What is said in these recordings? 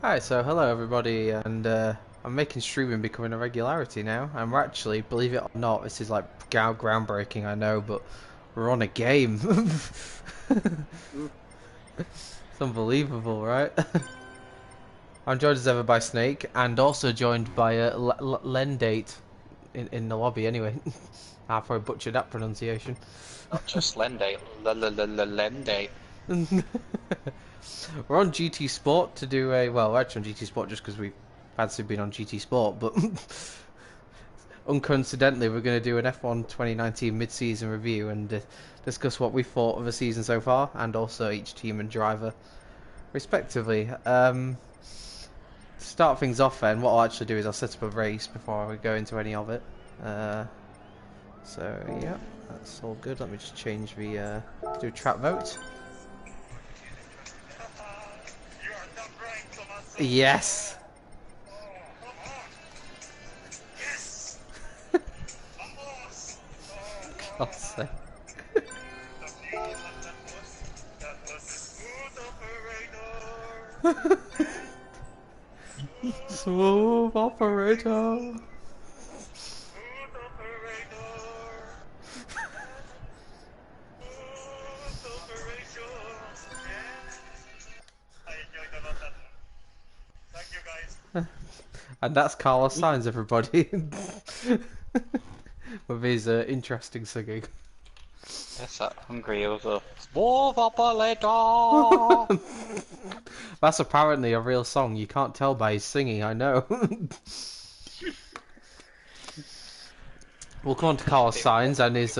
Hi, so hello everybody, and I'm making streaming becoming a regularity now. And we're actually, believe it or not, this is like groundbreaking, I know, but we're on a game. It's unbelievable, right? I'm joined as ever by Snake, and also joined by Lendate in the lobby anyway. I probably butchered that pronunciation. Not just Lendate, Lendate. We're on GT Sport to do a, well, we're actually on GT Sport just because we fancy being on GT Sport, but uncoincidentally, we're going to do an F1 2019 mid-season review and discuss what we thought of the season so far, and also each team and driver, respectively. To start things off, then, what I'll actually do is I'll set up a race before we go into any of it. So yeah, that's all good. Let me just change the do a trap vote. Yes. God's sake. Smooth operator. And that's Carlos Sainz, everybody. With his interesting singing. Yes, that hungry over. Smooth operator. That's apparently a real song. You can't tell by his singing, I know. We'll come on to Carlos Sainz and his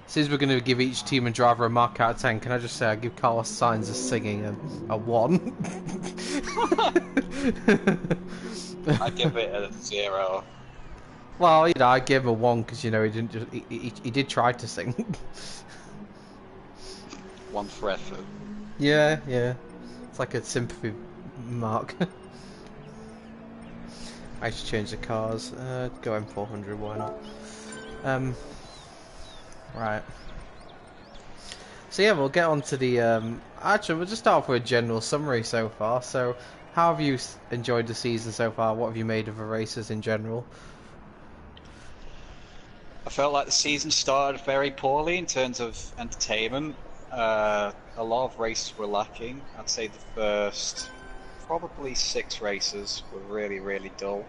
since we're going to give each team and driver a mark out of 10, can I just say I give Carlos Sainz as singing a 1? I give it a 0. Well, I gave him a 1 because he didn't just he did try to sing. 1 for effort. Yeah, it's like a sympathy mark. I should change the cars. Go M400, why not? Right. So yeah, we'll get on to the. Actually, we'll just start off with a general summary so far. So, how have you enjoyed the season so far? What have you made of the races in general? I felt like the season started very poorly in terms of entertainment. A lot of races were lacking. I'd say the first probably 6 races were really, really dull.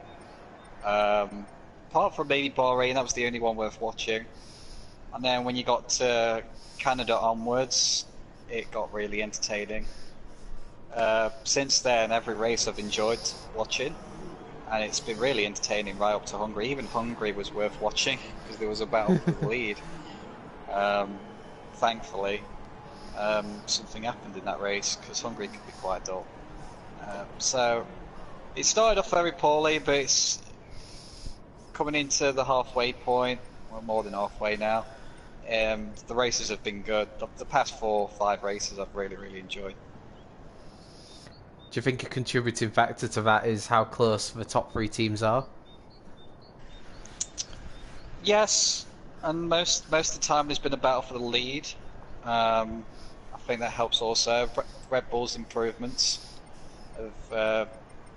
Apart from maybe Bahrain, that was the only one worth watching. And then when you got to Canada onwards, it got really entertaining. Since then, every race I've enjoyed watching, and it's been really entertaining right up to Hungary. Even Hungary was worth watching because there was a battle for the lead. Thankfully, something happened in that race because Hungary could be quite dull. So it started off very poorly, but it's coming into the halfway point. Well, more than halfway now. The races have been good. The past 4 or 5 races I've really, really enjoyed. Do you think a contributing factor to that is how close the top 3 teams are? Yes, and most of the time there's been a battle for the lead. I think that helps also. Red Bull's improvements have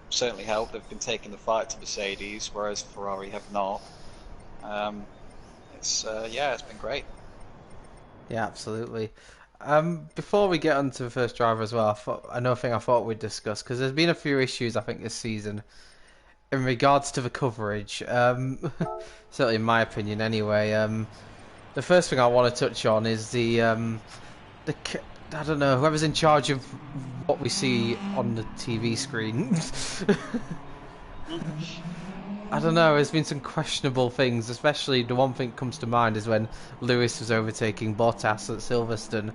certainly helped. They've been taking the fight to Mercedes, whereas Ferrari have not. It's been great. Yeah, absolutely. Before we get onto the first driver as well, another thing I thought we'd discuss because there's been a few issues I think this season in regards to the coverage. Certainly in my opinion, anyway. The first thing I want to touch on is I don't know, whoever's in charge of what we see on the TV screen. I don't know, there's been some questionable things, especially the one thing that comes to mind is when Lewis was overtaking Bottas at Silverstone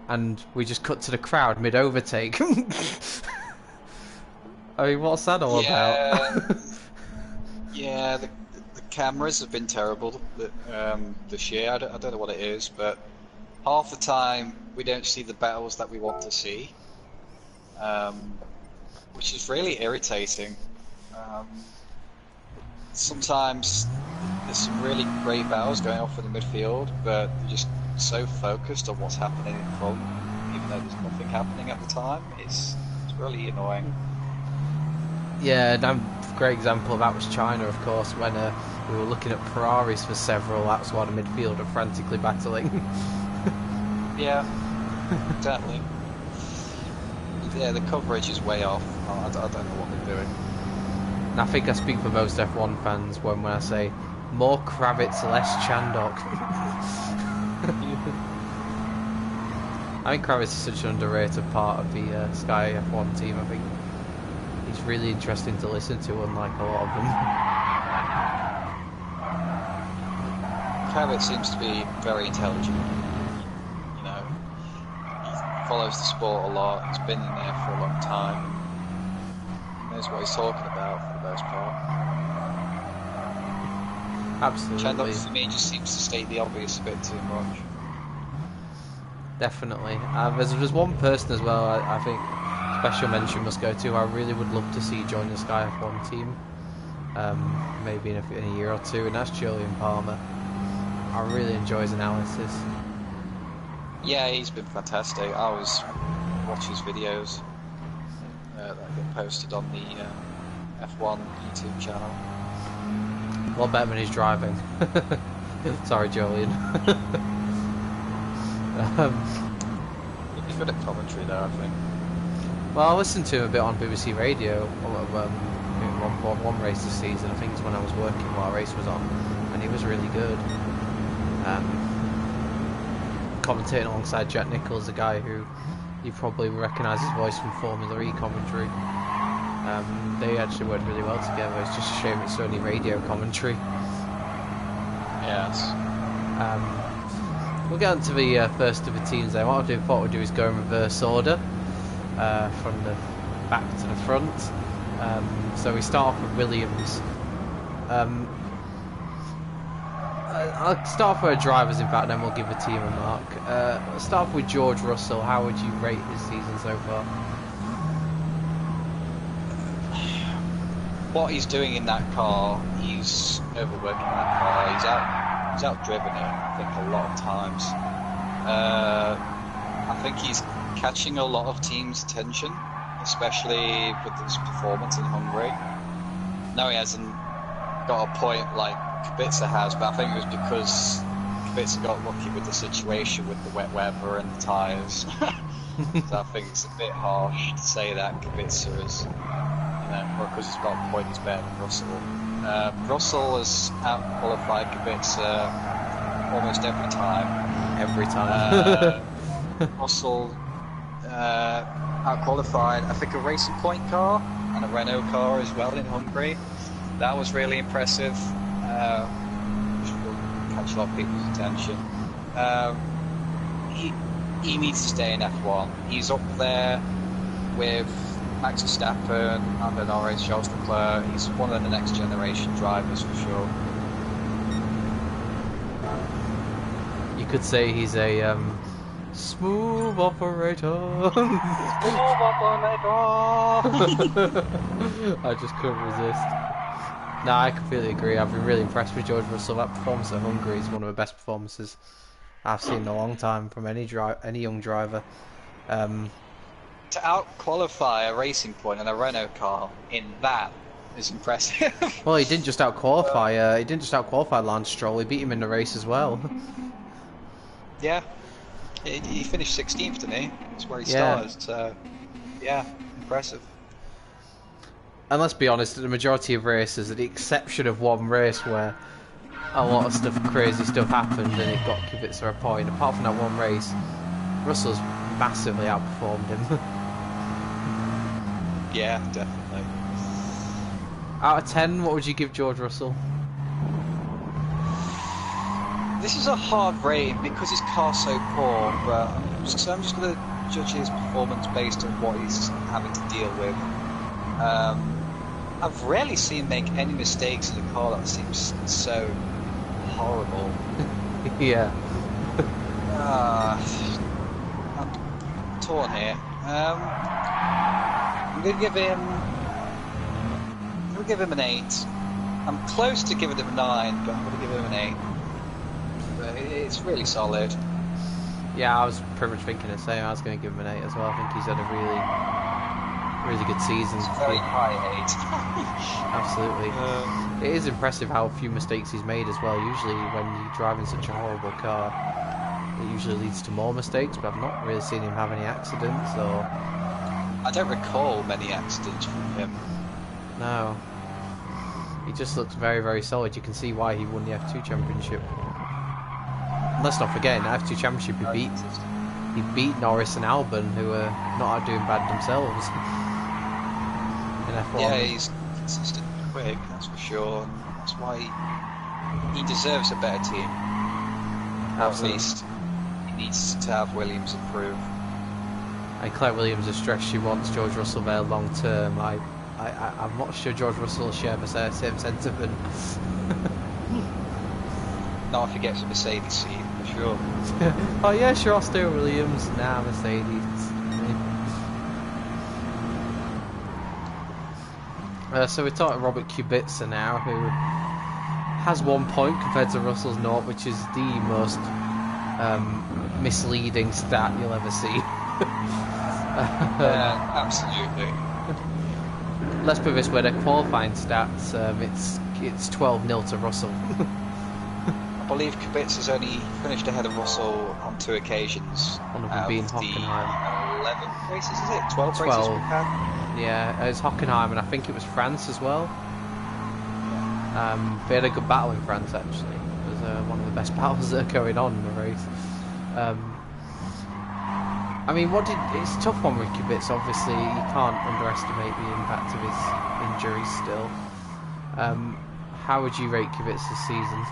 and we just cut to the crowd mid-overtake. I mean, what's that all about? Yeah, the cameras have been terrible this year. I don't know what it is, but half the time we don't see the battles that we want to see, which is really irritating. Sometimes there's some really great battles going off in the midfield, but they're just so focused on what's happening in front, even though there's nothing happening at the time. It's really annoying. Yeah, and a great example of that was China, of course, when we were looking at Ferraris for several laps while the midfield are frantically battling. Yeah, exactly. Yeah, the coverage is way off. I don't know what they're doing. And I think I speak for most F1 fans when I say, more Kravitz, less Chandok. I think Kravitz is such an underrated part of the Sky F1 team. I think he's really interesting to listen to, unlike a lot of them. Kravitz seems to be very intelligent. You know, he follows the sport a lot. He's been in there for a long time. He knows what he's talking about for the most part. Absolutely. Chandok, for me, just seems to state the obvious a bit too much. Definitely. There's one person as well I think special mention must go to. I really would love to see join the Sky F1 team. Maybe in a year or two, and that's Julian Palmer. I really enjoy his analysis. Yeah, he's been fantastic. I always watch his videos that get posted on the F1 YouTube channel. A lot better when he's driving. Sorry, Julian. He's good at commentary though, I think. Well, I listened to him a bit on BBC Radio one race this season. I think it's when I was working while a race was on, and he was really good. Commentating alongside Jack Nicholls, a guy who you probably recognise his voice from Formula E commentary. They actually worked really well together. It's just a shame it's only radio commentary. Yes. We'll get on to the first of the teams there. What we'll do is go in reverse order, from the back to the front. So we start off with Williams. I'll start off with our drivers, in fact, then we'll give the team a mark. Let's start off with George Russell. How would you rate his season so far? What he's doing in that car, he's overworking that car. He's outdriven it, I think, a lot of times. I think he's catching a lot of teams' attention, especially with his performance in Hungary. No, he hasn't got a point like Kubica has, but I think it was because Kubica got lucky with the situation with the wet weather and the tyres. So I think it's a bit harsh to say that Kubica is, because he's got a point, he's better than Russell. Russell has out-qualified Kubica almost every time. Every time. Russell out-qualified, I think, a Racing Point car and a Renault car as well in Hungary. That was really impressive. Which will catch a lot of people's attention. He needs to stay in F1. He's up there with Max Verstappen, Lando Norris, Charles Leclerc. He's one of the next generation drivers for sure. You could say he's a smooth operator. Smooth operator. I just couldn't resist. No, I completely agree. I've been really impressed with George Russell. That performance at Hungary is one of the best performances I've seen in a long time from any young driver. To out-qualify a Racing Point and a Renault car in that is impressive. Well, he didn't just out-qualify. He didn't just out-qualify Lance Stroll. He beat him in the race as well. Yeah, he finished 16th, didn't he? That's where he started. So, yeah, impressive. And let's be honest, the majority of races, at the exception of one race where a lot of crazy stuff happened and it got Kubica a point, apart from that one race, Russell's massively outperformed him. Yeah, definitely. Out of 10, what would you give George Russell? This is a hard rating because his car's so poor, but I'm just going to judge his performance based on what he's having to deal with. I've rarely seen him make any mistakes in a car that seems so horrible. Yeah. I'm torn here. I'm going to give him an 8. I'm close to giving him a 9, but I'm going to give him an 8. But it's really solid. Yeah, I was pretty much thinking the same. I was going to give him an 8 as well. I think he's had a really good season. It's very high eight. Absolutely. It is impressive how few mistakes he's made as well. Usually when you're driving such a horrible car, it usually leads to more mistakes, but I've not really seen him have any accidents or... I don't recall many accidents from him. No. He just looks very, very solid. You can see why he won the F2 Championship. And let's not forget, in the F2 Championship he beat Norris and Albon, who are not doing bad themselves. In F1. Yeah, he's consistent and quick, that's for sure. And that's why he deserves a better team. Absolutely. At least he needs to have Williams improve. And Claire Williams has stressed she wants George Russell there long term. I'm not sure George Russell will share the same sentiment. Not if he gets a Mercedes seat, for sure. Oh yeah, sure, I'll stay with Williams. Nah, Mercedes. So we're talking Robert Kubica now, who has 1 point compared to Russell's 0, which is the most misleading stat you'll ever see. Absolutely. Let's put it this way, their qualifying stats, it's 12-0 to Russell. I believe Kubica's only finished ahead of Russell on 2 occasions. One of them being Hockenheim. 11 races, is it? 12 races 12. we've had? Yeah, it was Hockenheim, and I think it was France as well. They had a good battle in France, actually. It was one of the best battles that are going on in the race. I mean, it's a tough one with Kubica. Obviously, you can't underestimate the impact of his injuries still. How would you rate Kubica's season?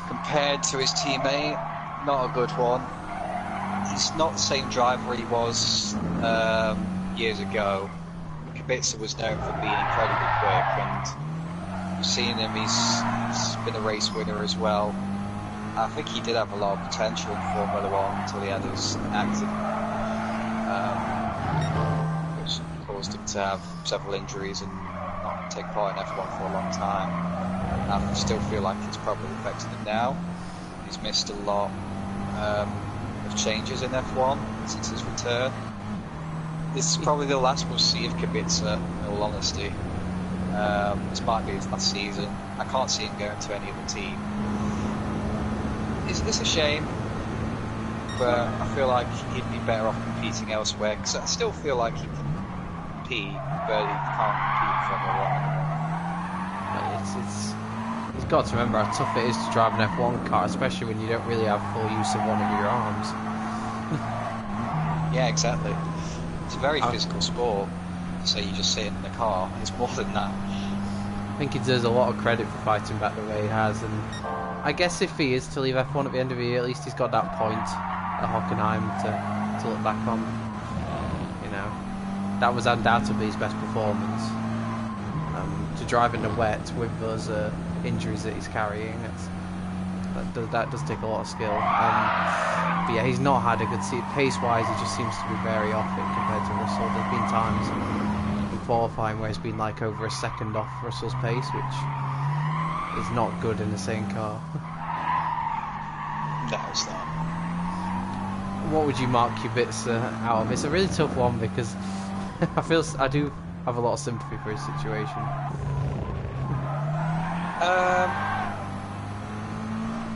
Compared to his teammate, not a good one. He's not the same driver he was years ago. Kubica was known for being incredibly quick, and we've seen him, he's been a race winner as well. I think he did have a lot of potential in Formula 1 until he had his accident, which caused him to have several injuries and not take part in F1 for a long time. I still feel like it's probably affecting him now. He's missed a lot of changes in F1 since his return. This is probably the last we'll see of Kubica, in all honesty. This might be his last season. I can't see him going to any other team. It's a shame, but I feel like he'd be better off competing elsewhere, because I still feel like he can compete, but he can't compete from a lot anymore. You've got to remember how tough it is to drive an F1 car, especially when you don't really have full use of one of your arms. Yeah, exactly. It's a very physical sport, so you just sit in the car. It's more than that. I think he deserves a lot of credit for fighting back the way he has, and I guess if he is to leave F1 at the end of the year, at least he's got that point at Hockenheim to look back on. You know, that was undoubtedly his best performance. To drive in the wet with those injuries that he's carrying, that does take a lot of skill. But yeah, he's not had a good seat. Pace-wise, he just seems to be very off it compared to Russell. There's been times in qualifying where he's been like over a second off Russell's pace, which is not good in the same car. No, it's not. What would you mark Kubica out of? It's a really tough one because I do have a lot of sympathy for his situation.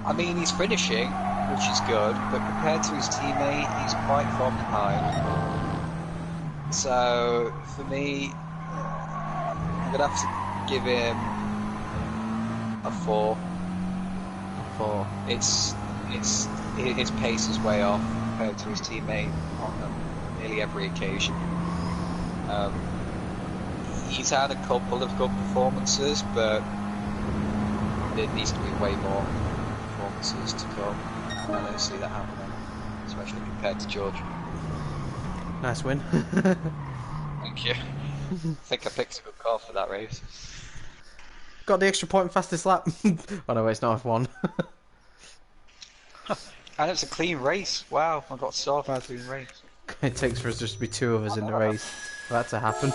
I mean, he's finishing, which is good, but compared to his teammate, he's quite far behind. So, for me, I'm going to have to give him a 4. A 4. His pace is way off compared to his teammate on nearly every occasion. He's had a couple of good performances, but there needs to be way more performances to come. I don't see that happening, especially compared to George. Nice win. Thank you. I think I picked a good car for that race. Got the extra point fastest lap. Oh no, it's not F1. And it's a clean race. Wow, I got so far clean race. It takes for us just to be 2 of us in the race for that to happen.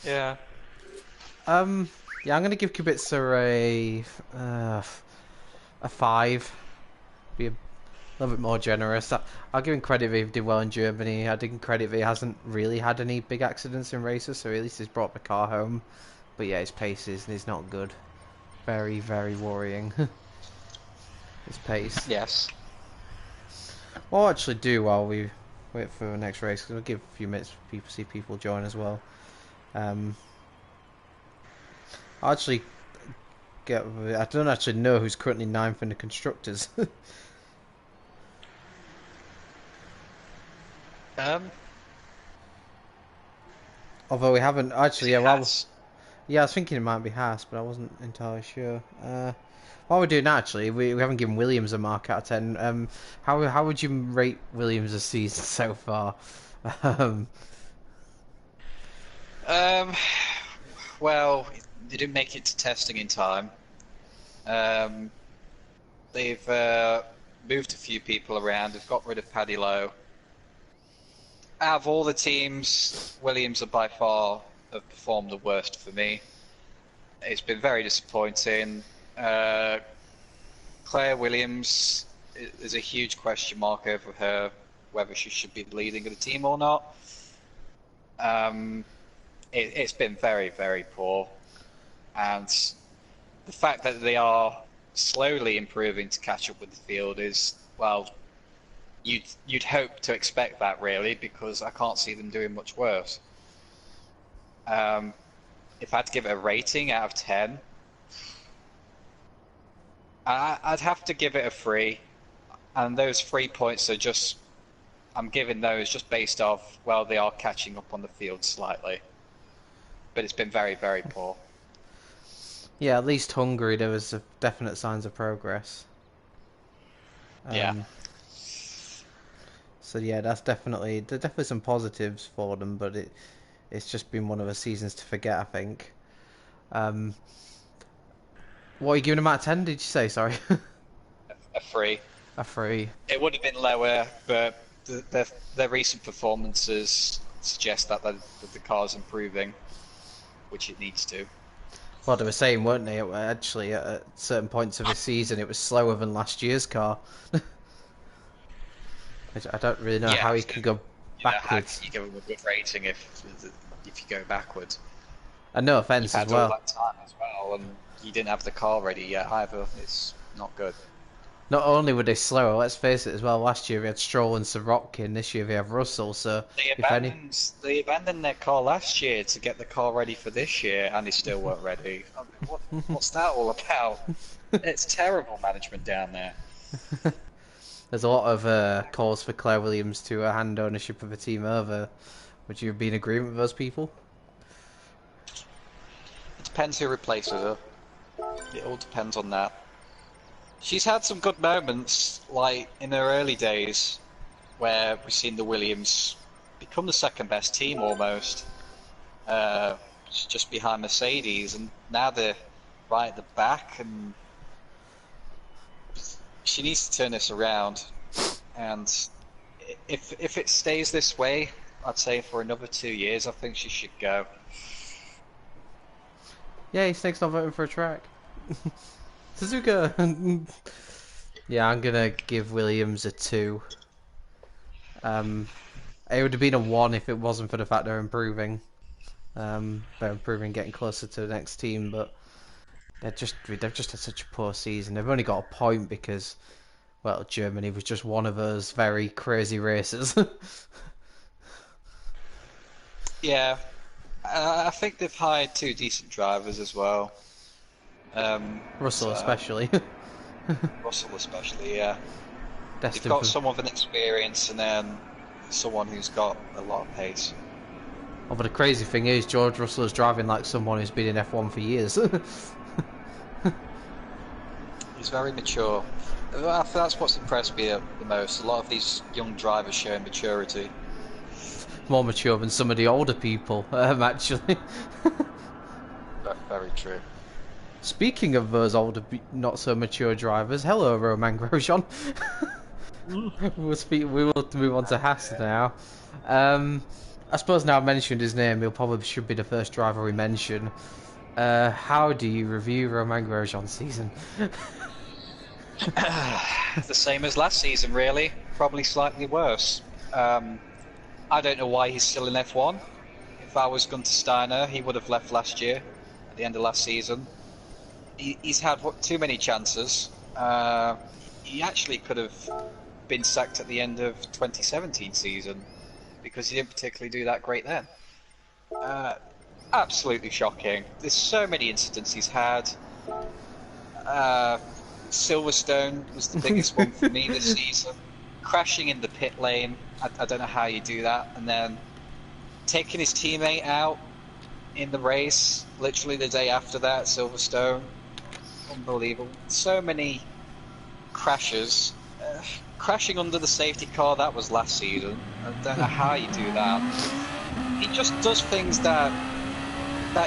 Yeah. Yeah, I'm gonna give Kubica a 5. little bit more generous. I'll give him credit that he did well in Germany. I give him credit that he hasn't really had any big accidents in races, so at least he's brought the car home. But yeah, his pace is not good. Very, very worrying. His pace. Yes. What I'll actually do while we wait for the next race, because we'll give a few minutes for people see people join as well. I'll actually I don't actually know who's currently ninth in the constructors. Although we haven't actually, yeah, yeah, I was thinking it might be Haas, but I wasn't entirely sure. What we're doing actually, we haven't given Williams a mark out of 10. How would you rate Williams' this season so far? Well, they didn't make it to testing in time. They've moved a few people around. They've got rid of Paddy Lowe. Out of all the teams, Williams are by far have performed the worst for me. It's been very disappointing. Claire Williams is a huge question mark over her, whether she should be the leading of the team or not. It's been very, very poor. And the fact that they are slowly improving to catch up with the field is, well, you'd hope to expect that, really, because I can't see them doing much worse. If I had to give it a rating out of 10, I'd have to give it a 3. And those 3 points are just, I'm giving those just based off, well, they are catching up on the field slightly. But it's been very, very poor. Yeah, at least Hungary, there was definite signs of progress. Yeah. So yeah, there's definitely some positives for them, but it's just been one of the seasons to forget, I think. What are you giving them out of 10? Did you say? Sorry. A 3. A 3. It would have been lower, but their recent performances suggest that the car's improving, which it needs to. Well, they were saying, weren't they? Actually, at certain points of the season, it was slower than last year's car. I don't really know how he can go backwards. How can you give him a good rating if you go backwards? And no offense as well. All that time as well, and you didn't have the car ready yet either. It's not good. Not only were they slower, let's face it as well. Last year we had Stroll and Sirotkin. This year we have Russell. So they abandoned their car last year to get the car ready for this year, and they still weren't ready. What's that all about? It's terrible management down there. There's a lot of calls for Claire Williams to hand ownership of the team over. Would you be in agreement with those people? It depends who replaces her. It all depends on that. She's had some good moments, like in her early days, where we've seen the Williams become the second best team almost, just behind Mercedes, and now they're right at the back, and she needs to turn this around. And if it stays this way, I'd say for another 2 years, I think she should go. Yeah, Snake's not voting for a track. Suzuka. Yeah, I'm gonna give Williams a 2. It would have been a 1 if it wasn't for the fact they're improving. They're improving, getting closer to the next team, but they've just had such a poor season. They've only got a point because, well, Germany was just one of those very crazy races. Yeah, I think they've hired 2 decent drivers as well. Russell especially. Russell especially, yeah. Destined You've got for... someone with experience and then someone who's got a lot of pace. Oh, but the crazy thing is, George Russell is driving like someone who's been in F1 for years. He's very mature. I think that's what's impressed me the most. A lot of these young drivers showing maturity. More mature than some of the older people, actually. Very true. Speaking of those older, not so mature drivers, hello Romain Grosjean. We will move on to Haas now. I suppose now I've mentioned his name, he'll probably should be the first driver we mention. How do you review Romain Grosjean's season? The same as last season, really. Probably slightly worse. I don't know why he's still in F1. If I was Gunter Steiner, he would have left last year, at the end of last season. He's had too many chances. He actually could have been sacked at the end of 2017 season because he didn't particularly do that great then. Absolutely shocking. There's so many incidents he's had. Silverstone was the biggest one for me this season. Crashing in the pit lane, I don't know how you do that, and then taking his teammate out in the race, literally the day after that, Silverstone. Unbelievable. So many crashes. Crashing under the safety car, that was last season. I don't know how you do that. He just does things that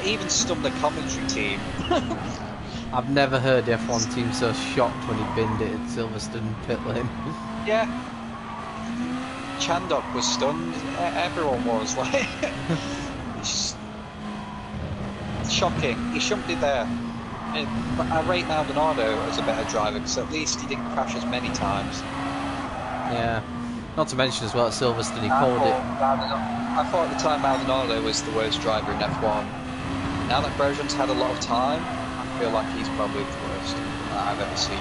even stun the commentary team. I've never heard the F1 team so shocked when he binned it at Silverstone pit lane. Yeah. Chandok was stunned. Everyone was like, it's shocking. He shouldn't be there. I rate Maldonado as a better driver because at least he didn't crash as many times. Yeah. Not to mention as well at Silverstone he called it. I thought at the time Maldonado was the worst driver in F1. Now that Grosjean's had a lot of time, I feel like he's probably the worst I've ever seen.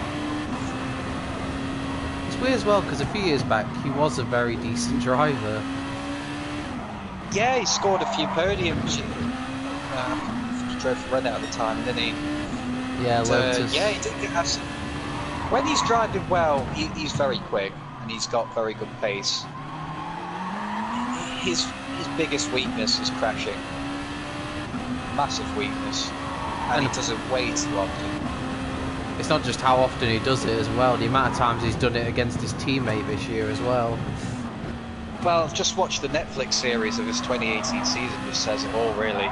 It's weird as well because a few years back he was a very decent driver. Yeah, he scored a few podiums. He drove for Renault at the time, didn't he? Yeah, Lotus. Yeah, he did have some. When he's driving well, he's very quick and he's got very good pace. His biggest weakness is crashing. Massive weakness. And he does it way too often. It's not just how often he does it as well, the amount of times he's done it against his teammate this year as well. Well, just watch the Netflix series of his 2018 season, which says it all, really.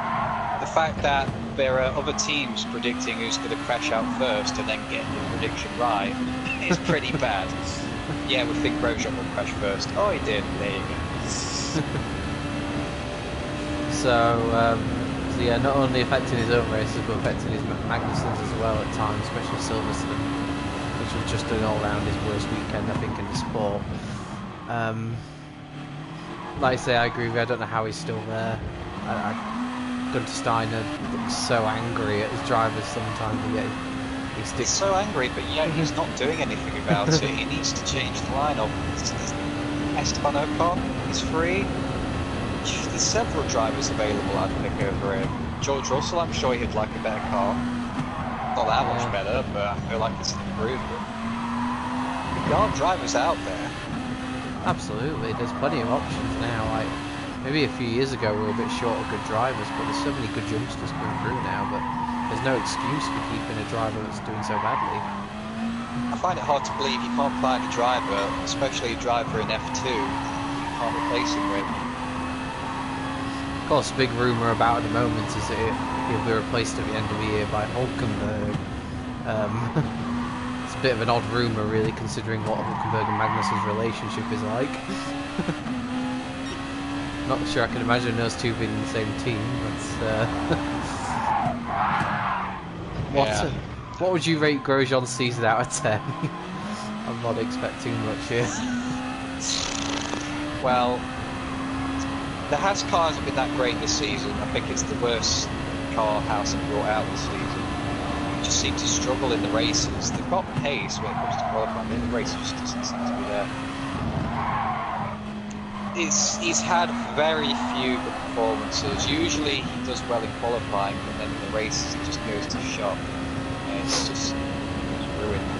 The fact that there are other teams predicting who's going to crash out first and then getting the prediction right is pretty bad. Yeah, we think Grosjean will crash first. Oh, he did. There you go. So yeah, not only affecting his own races, but affecting his Magnussen's as well at times, especially Silverstone, which was just an all-round his worst weekend, I think, in the sport. Like I say, I agree with you. I don't know how he's still there. Gunter Steiner looks so angry at his drivers sometimes, and yet he sticks. He's so angry, but yet he's not doing anything about it. He needs to change the lineup. Esteban Ocon is free. There's several drivers available I'd pick over him. George Russell, I'm sure he'd like a better car. Not that much better, but I feel like it's an improvement. There are drivers out there. Absolutely, there's plenty of options now. Like maybe a few years ago we were a bit short of good drivers, but there's so many good youngsters coming through now. But there's no excuse for keeping a driver that's doing so badly. I find it hard to believe you can't find a driver, especially a driver in F2, you can't replace him with. Of course, the big rumour about at the moment is that he'll be replaced at the end of the year by Hulkenberg. It's a bit of an odd rumour, really, considering what Hulkenberg and Magnussen's relationship is like. Not sure I can imagine those two being in the same team. But what would you rate Grosjean's season out of 10? I'm not expecting much here. Well, the Haas cars have been that great this season. I think it's the worst car Haas have brought out this season. They just seem to struggle in the races. They've got pace when it comes to qualifying, but the race just doesn't seem to be there. He's had very few good performances. Usually he does well in qualifying, but then in the races he just goes to shop. And it's just ruined.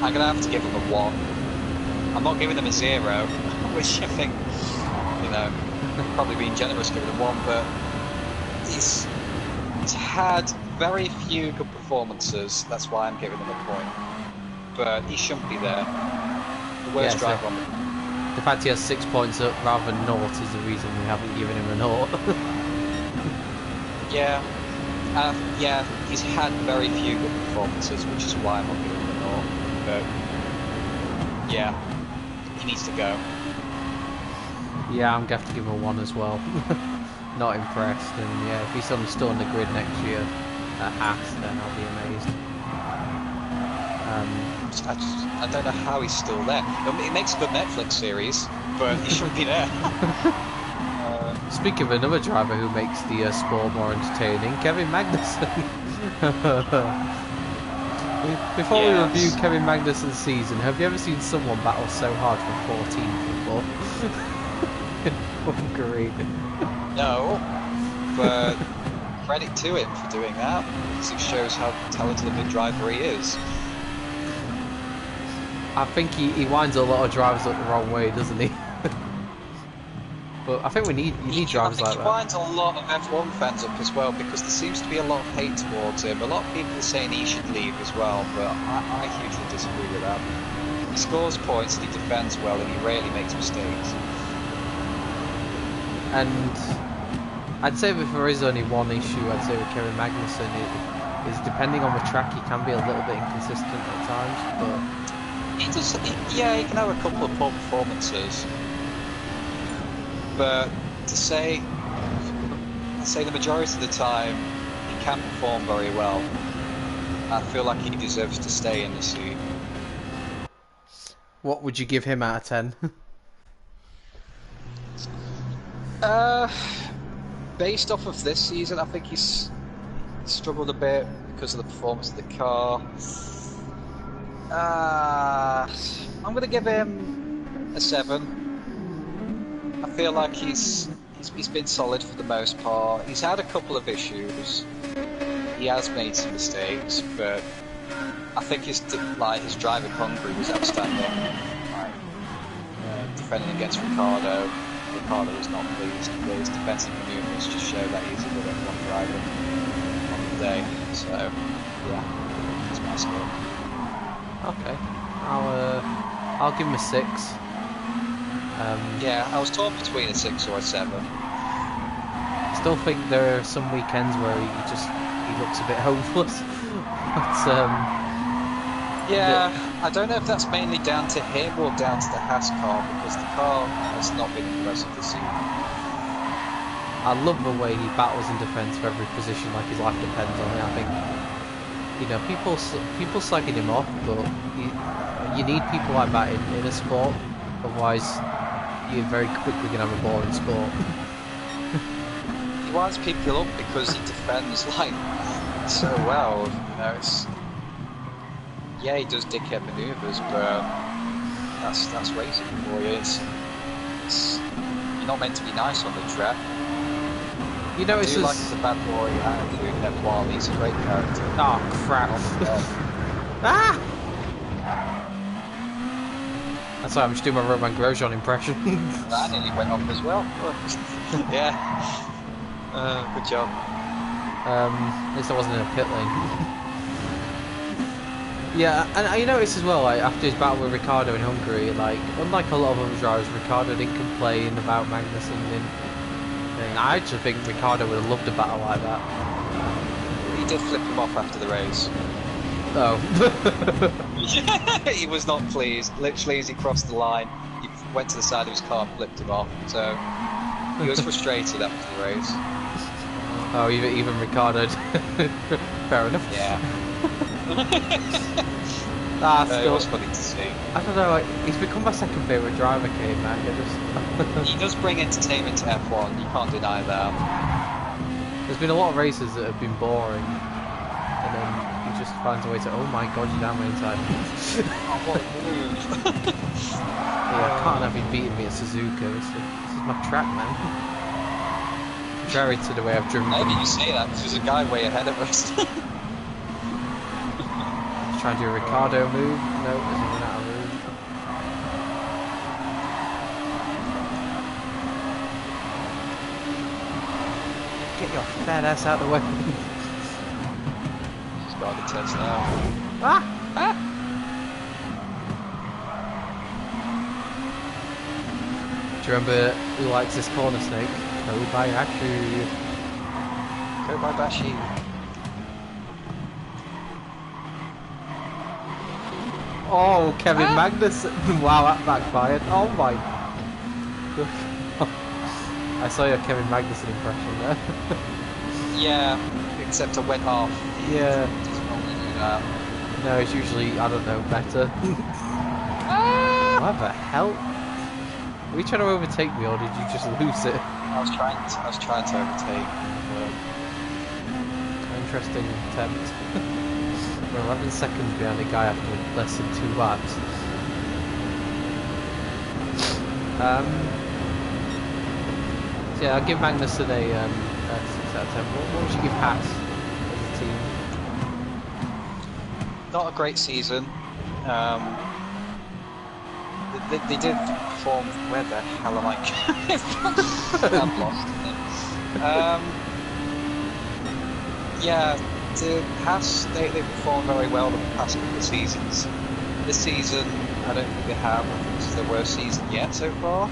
I'm going to have to give him a 1. I'm not giving him a 0, which I think, probably being generous giving him 1, but he's had very few good performances. That's why I'm giving him a point. But he shouldn't be there. The worst driver on the fact he has 6 points up rather than 0 is the reason we haven't given him a 0. Yeah, he's had very few good performances, which is why I'm not giving him a 0. But yeah, he needs to go. Yeah, I'm going to have to give him a 1 as well. Not impressed, and yeah, if he's still on the grid next year at Haas, then I'll be amazed. I don't know how he's still there. It makes a good Netflix series, but he shouldn't be there. Speaking of another driver who makes the sport more entertaining, Kevin Magnussen. Before we review Kevin Magnussen's season, have you ever seen someone battle so hard for 14th football? In Hungary. No, but credit to him for doing that, because it shows how talented of a driver he is. I think he winds a lot of drivers up the wrong way, doesn't he? But I think you need drivers like that. He winds a lot of F1 fans up as well, because there seems to be a lot of hate towards him. A lot of people are saying he should leave as well, but I hugely disagree with that. He scores points and he defends well and he rarely makes mistakes. And I'd say if there is only one issue, I'd say with Kevin Magnussen, is depending on the track, he can be a little bit inconsistent at times. But he can have a couple of poor performances. But to say, I'd say the majority of the time, he can perform very well. I feel like he deserves to stay in the seat. What would you give him out of 10? Based off of this season, I think he's struggled a bit because of the performance of the car. I'm going to give him a 7. I feel like he's been solid for the most part. He's had a couple of issues. He has made some mistakes, but I think his drive in Hungary was outstanding. Defending against Ricardo was not pleased. But his defensive maneuvers just show that he's a good F1 driver on the day. So yeah, that's my score. Okay, I'll give him a 6. Yeah, I was torn between a 6 or a 7. Still think there are some weekends where he looks a bit hopeless. But yeah, I don't know if that's mainly down to him or down to the Haas car, because the car has not been impressive this season. I love the way he battles and defends for every position, like his life depends on it. I think people slagging him off, but you need people like that in a sport, otherwise you're very quickly going to have a boring sport. He winds people up because he defends so well. He does dickhead maneuvers, but that's racing for you. You're not meant to be nice on the track. You know, it's like the bad boy attitude in F1. He's a great character. Oh crap! Ah! That's why I'm just doing my Roman Grosjean impression. That nearly went off as well. Yeah. Good job. At least I wasn't in a pit lane. Yeah, and you notice as well, after his battle with Ricardo in Hungary, unlike a lot of other drivers, Ricardo didn't complain about Magnussen. And I actually think Ricardo would have loved a battle like that. He did flip him off after the race. Oh. He was not pleased. Literally, as he crossed the line, he went to the side of his car and flipped him off. So he was frustrated after the race. Oh, even Ricardo. Fair enough. Yeah. It was funny to see. I don't know. He's become my second favourite driver, K-Man. He does bring entertainment to F1. You can't deny that. There's been a lot of races that have been boring, and then he just finds a way to. Oh my God, you're down my inside. Oh, what a move! Yeah, I can't have you beating me at Suzuka. This is my track, man. Contrary to the way I've driven. Maybe you say that because there's a guy way ahead of us. Trying to do a Ricardo move. No, doesn't run out of room. Get your fat ass out of the way. He's got the test now. Ah! Ah! Do you remember who likes this corner snake? Kobayashi. Kobayashi. Oh, Kevin Magnussen. Wow, that backfired. Oh my. I saw your Kevin Magnussen impression there. Yeah, except I went off. Yeah. Doesn't normally do that. No, it's usually, I don't know, better. Ah! What the hell? Were you trying to overtake me or did you just lose it? I was trying to overtake. Interesting attempt. We're 11 seconds behind a guy after less than 2 laps. So yeah, I'll give Magnussen a 6 out of 10. What would you give Haas as a team? Not a great season. They did perform. Where the hell am I going? I'm lost. Yeah, the Haas they performed very well the past couple of seasons. This season, I don't think they have. I think this is their worst season yet so far.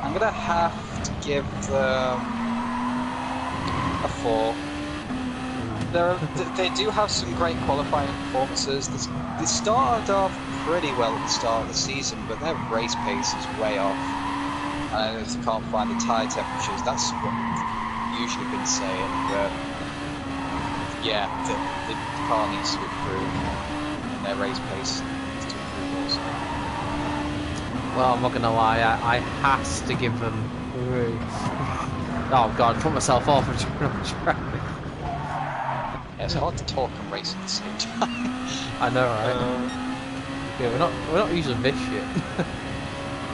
I'm gonna have to give them a 4. They do have some great qualifying performances. They started off pretty well at the start of the season, but their race pace is way off. And I know they can't find the tyre temperatures. That's what we've usually been saying, but yeah, the car needs to improve, and their race pace needs to improve also. Well, I'm not gonna lie, I has to give them. Oh god, I put myself off. Yeah, it's hard to talk and race at the same time. I know, right? Yeah, we're not usually this shit.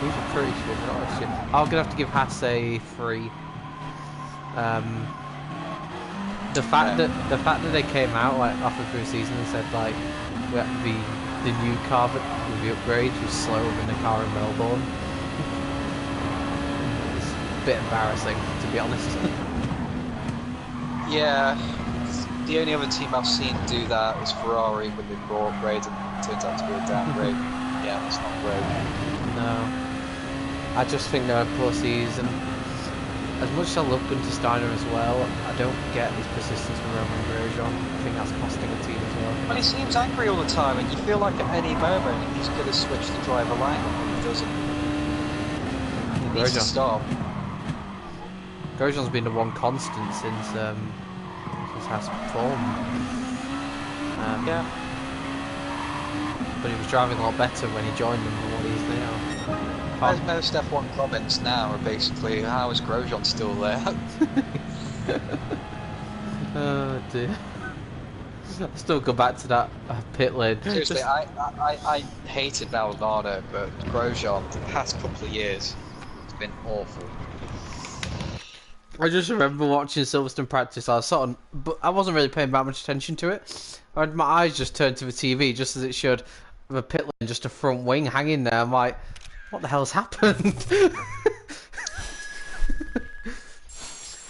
We're usually pretty shit, we're not this shit. I'm gonna have to give Haas a 3. The fact that they came out like after the season and said like the new car with the upgrades was slower than the car in Melbourne. It's a bit embarrassing, to be honest. Yeah, the only other team I've seen do that is Ferrari when they brought upgrades and it turns out to be a downgrade. Yeah, that's not great. No, I just think they're a poor season. As much as I love Gunter Steiner as well, I don't get his persistence with Roman Grosjean. I think that's costing a team as well. Well, he seems angry all the time, and you feel like at any moment he's going to switch the driver line, and he doesn't. He needs to stop. Grosjean's been the one constant since Haas performed. Yeah. But he was driving a lot better when he joined them than what he is now. Most F1 comments now are basically, how is Grosjean still there? Oh dear. Still go back to that pit lane. Seriously, I hated Maldonado, but Grosjean, the past couple of years, it's been awful. I just remember watching Silverstone practice. But I wasn't really paying that much attention to it. My eyes just turned to the TV just as it showed the pit lane, just a front wing hanging there. I'm like, what the hell's happened?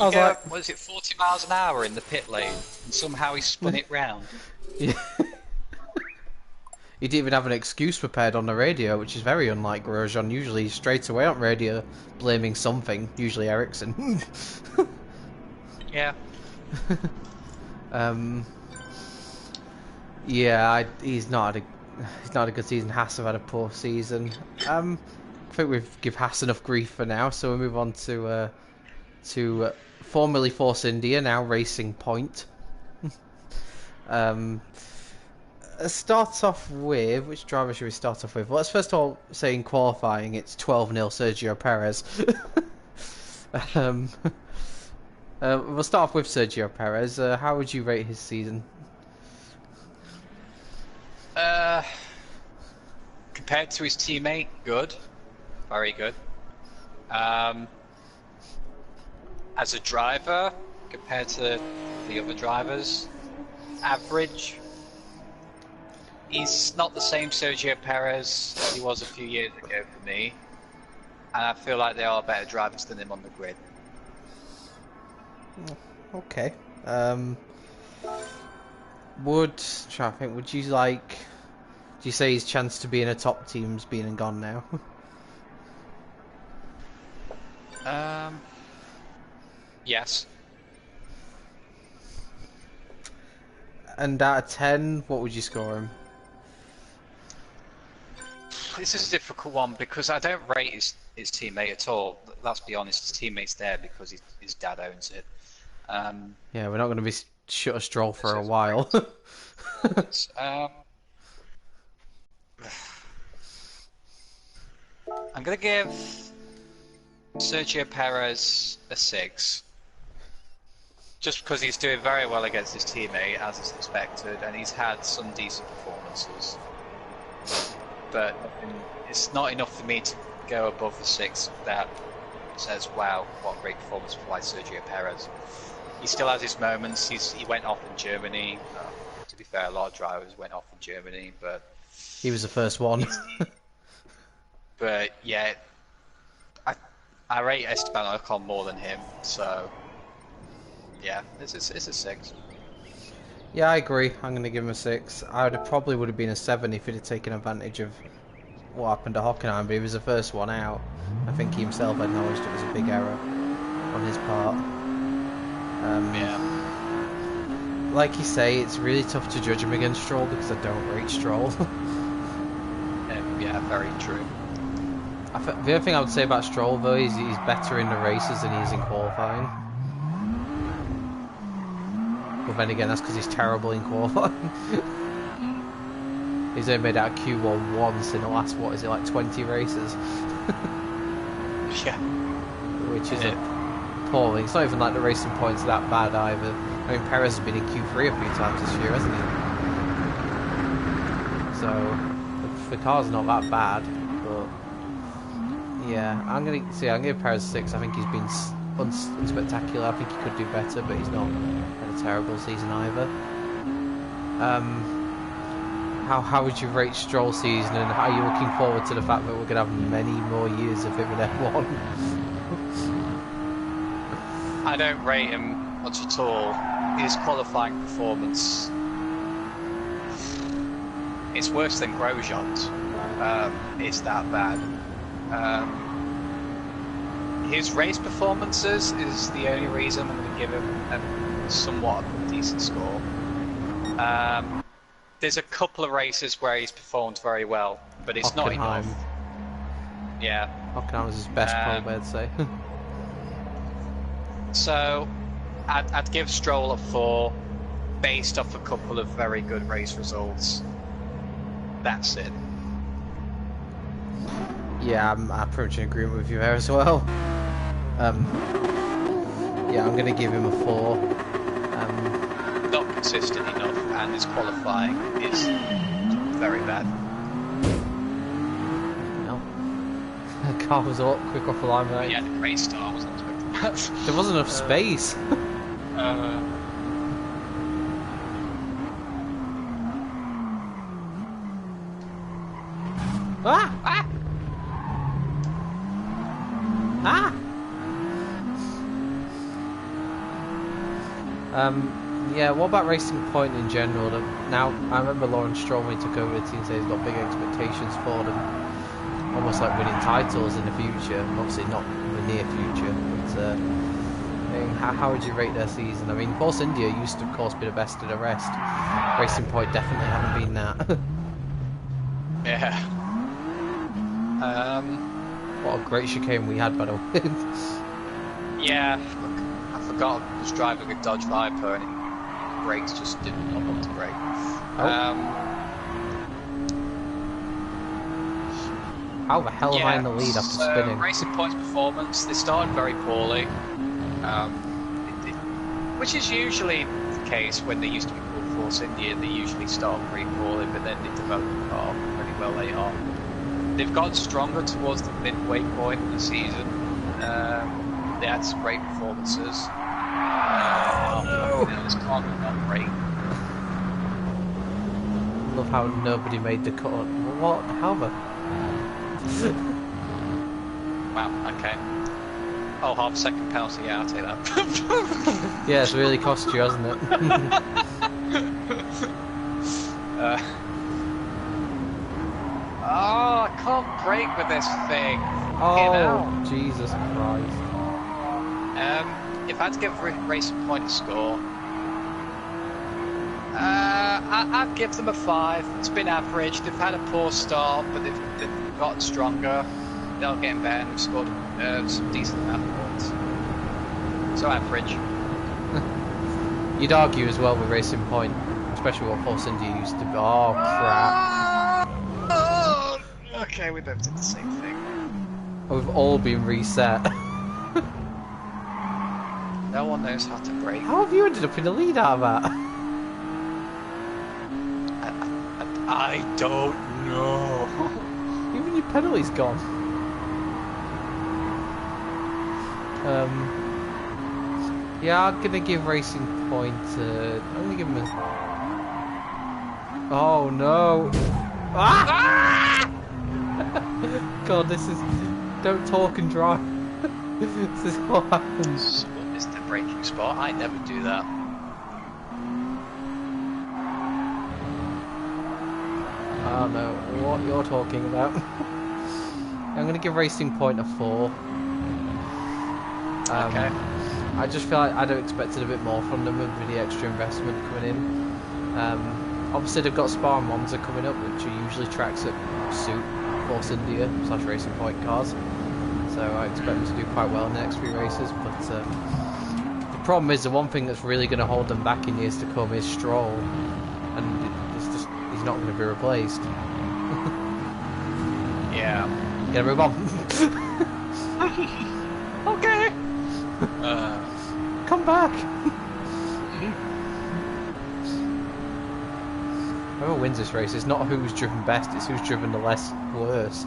I was like, what is it, 40 miles an hour in the pit lane, and somehow he spun it round. Yeah. He didn't even have an excuse prepared on the radio, which is very unlike Grosjean. Usually straight away on radio, blaming something, usually Ericsson. Yeah. Yeah, he's not had a good season. Haas have had a poor season. I think we've give Haas enough grief for now, so we'll move on to formerly Force India, now Racing Point. Start off with, which driver should we start off with? Well, let's first of all say in qualifying it's 12-0 Sergio Perez. We'll start off with Sergio Perez. How would you rate his season? Compared to his teammate, good. Very good. As a driver, compared to the other drivers, average. He's not the same Sergio Perez as he was a few years ago for me. And I feel like they are better drivers than him on the grid. Okay. Would you like... Do you say his chance to be in a top team's been and gone now? Yes. And out of 10, what would you score him? This is a difficult one because I don't rate his teammate at all. Let's be honest, his teammate's there because his dad owns it. Yeah, we're not going to be shut a Stroll for a This is while. performance. I'm gonna give Sergio Perez a 6. Just because he's doing very well against his teammate, as is expected, and he's had some decent performances. But it's not enough for me to go above the 6 that says, wow, what a great performance by Sergio Perez. He still has his moments. He went off in Germany. To be fair, a lot of drivers went off in Germany, but He was the first one. but yeah, I rate Esteban Ocon more than him, so yeah, it's a 6. Yeah, I agree. I'm going to give him a 6. I probably would have been a 7 if he'd have taken advantage of what happened to Hockenheim, but he was the first one out. I think he himself acknowledged it was a big error on his part. Yeah. Like you say, it's really tough to judge him against Stroll because I don't rate Stroll. Yeah, very true. The other thing I would say about Stroll, though, is he's better in the races than he is in qualifying. But then again, that's because he's terrible in qualifying. He's only made out of Q1 once in the last, what is it, like 20 races? Yeah. Which is appalling. It's not even like the racing points are that bad either. I mean, Perez has been in Q3 a few times this year, hasn't he? So, the car's not that bad, but yeah, I'm gonna give Perez 6. I think he's been unspectacular. I think he could do better, but he's not had a terrible season either. How would you rate Stroll season, and are you looking forward to the fact that we're gonna have many more years of him in F1? I don't rate him much at all. His qualifying performance, it's worse than Grosjean's. It's that bad. His race performances is the only reason I'm going to give him a somewhat decent score. There's a couple of races where he's performed very well, but it's not enough. Yeah. Hockenheim was his best probe, I'd say. So, I'd give Stroll a 4, based off a couple of very good race results. That's it. Yeah, I'm pretty much in agreement with you there as well. Yeah, I'm going to give him a 4. Not consistent enough, and his qualifying is very bad. No. The car was up quick off the line, right? Yeah, the great start wasn't expecting that. There wasn't enough space. Ah! Ah! Ah! Yeah, what about Racing Point in general? Now, I remember Lawrence Stroll when he took over the team, said he's got big expectations for them. Almost like winning titles in the future. Obviously not in the near future, but I mean, how would you rate their season? I mean, Force India used to, of course, be the best of the rest. Racing Point definitely haven't been that. Yeah. What a great chicane we had, by the way. Yeah, I forgot I was driving a Dodge Viper and brakes just did not want to brake. How the hell am I in the lead after spinning? Racing Point's performance, they started very poorly, which is usually the case when they used to be called Force India. They usually start pretty poorly, but then they develop the car pretty well later on. They've gotten stronger towards the midway point of the season. They had some great performances. This car was not great. Love how nobody made the cut. What? How the? Wow, okay. Oh, half a second penalty, yeah, I'll take that. Yeah, it's really cost you, hasn't it? Oh, I can't brake with this thing. Oh, Jesus Christ. If I had to give Racing Point a score, I'd give them a 5. It's been average. They've had a poor start, but they've gotten stronger. They're getting better, and they've scored some decent amount of points. So average. You'd argue as well with Racing Point, especially what Force India used to be. Oh crap! Oh, okay, we both did the same thing. We've all been reset. No one knows how to brake. How have you ended up in the lead out of that? I don't know. Even your penalty's gone. Yeah, I'm gonna give Racing Point. I'm gonna give him a. Oh no! Ah! God, this is. Don't talk and drive. This is what happens. What is the braking spot? I never do that. I don't know what you're talking about. I'm gonna give Racing Point a 4. Okay. I just feel like I'd have expected a bit more from them with the extra investment coming in. Obviously they've got Spa and Monza coming up, which are usually tracks that suit Force India / Racing Point cars. So I expect them to do quite well in the next few races. But the problem is the one thing that's really going to hold them back in years to come is Stroll, and it's just he's not going to be replaced. Yeah. Gotta move on. Okay. Come back. Whoever wins this race, it's not who's driven best, it's who's driven the less worse.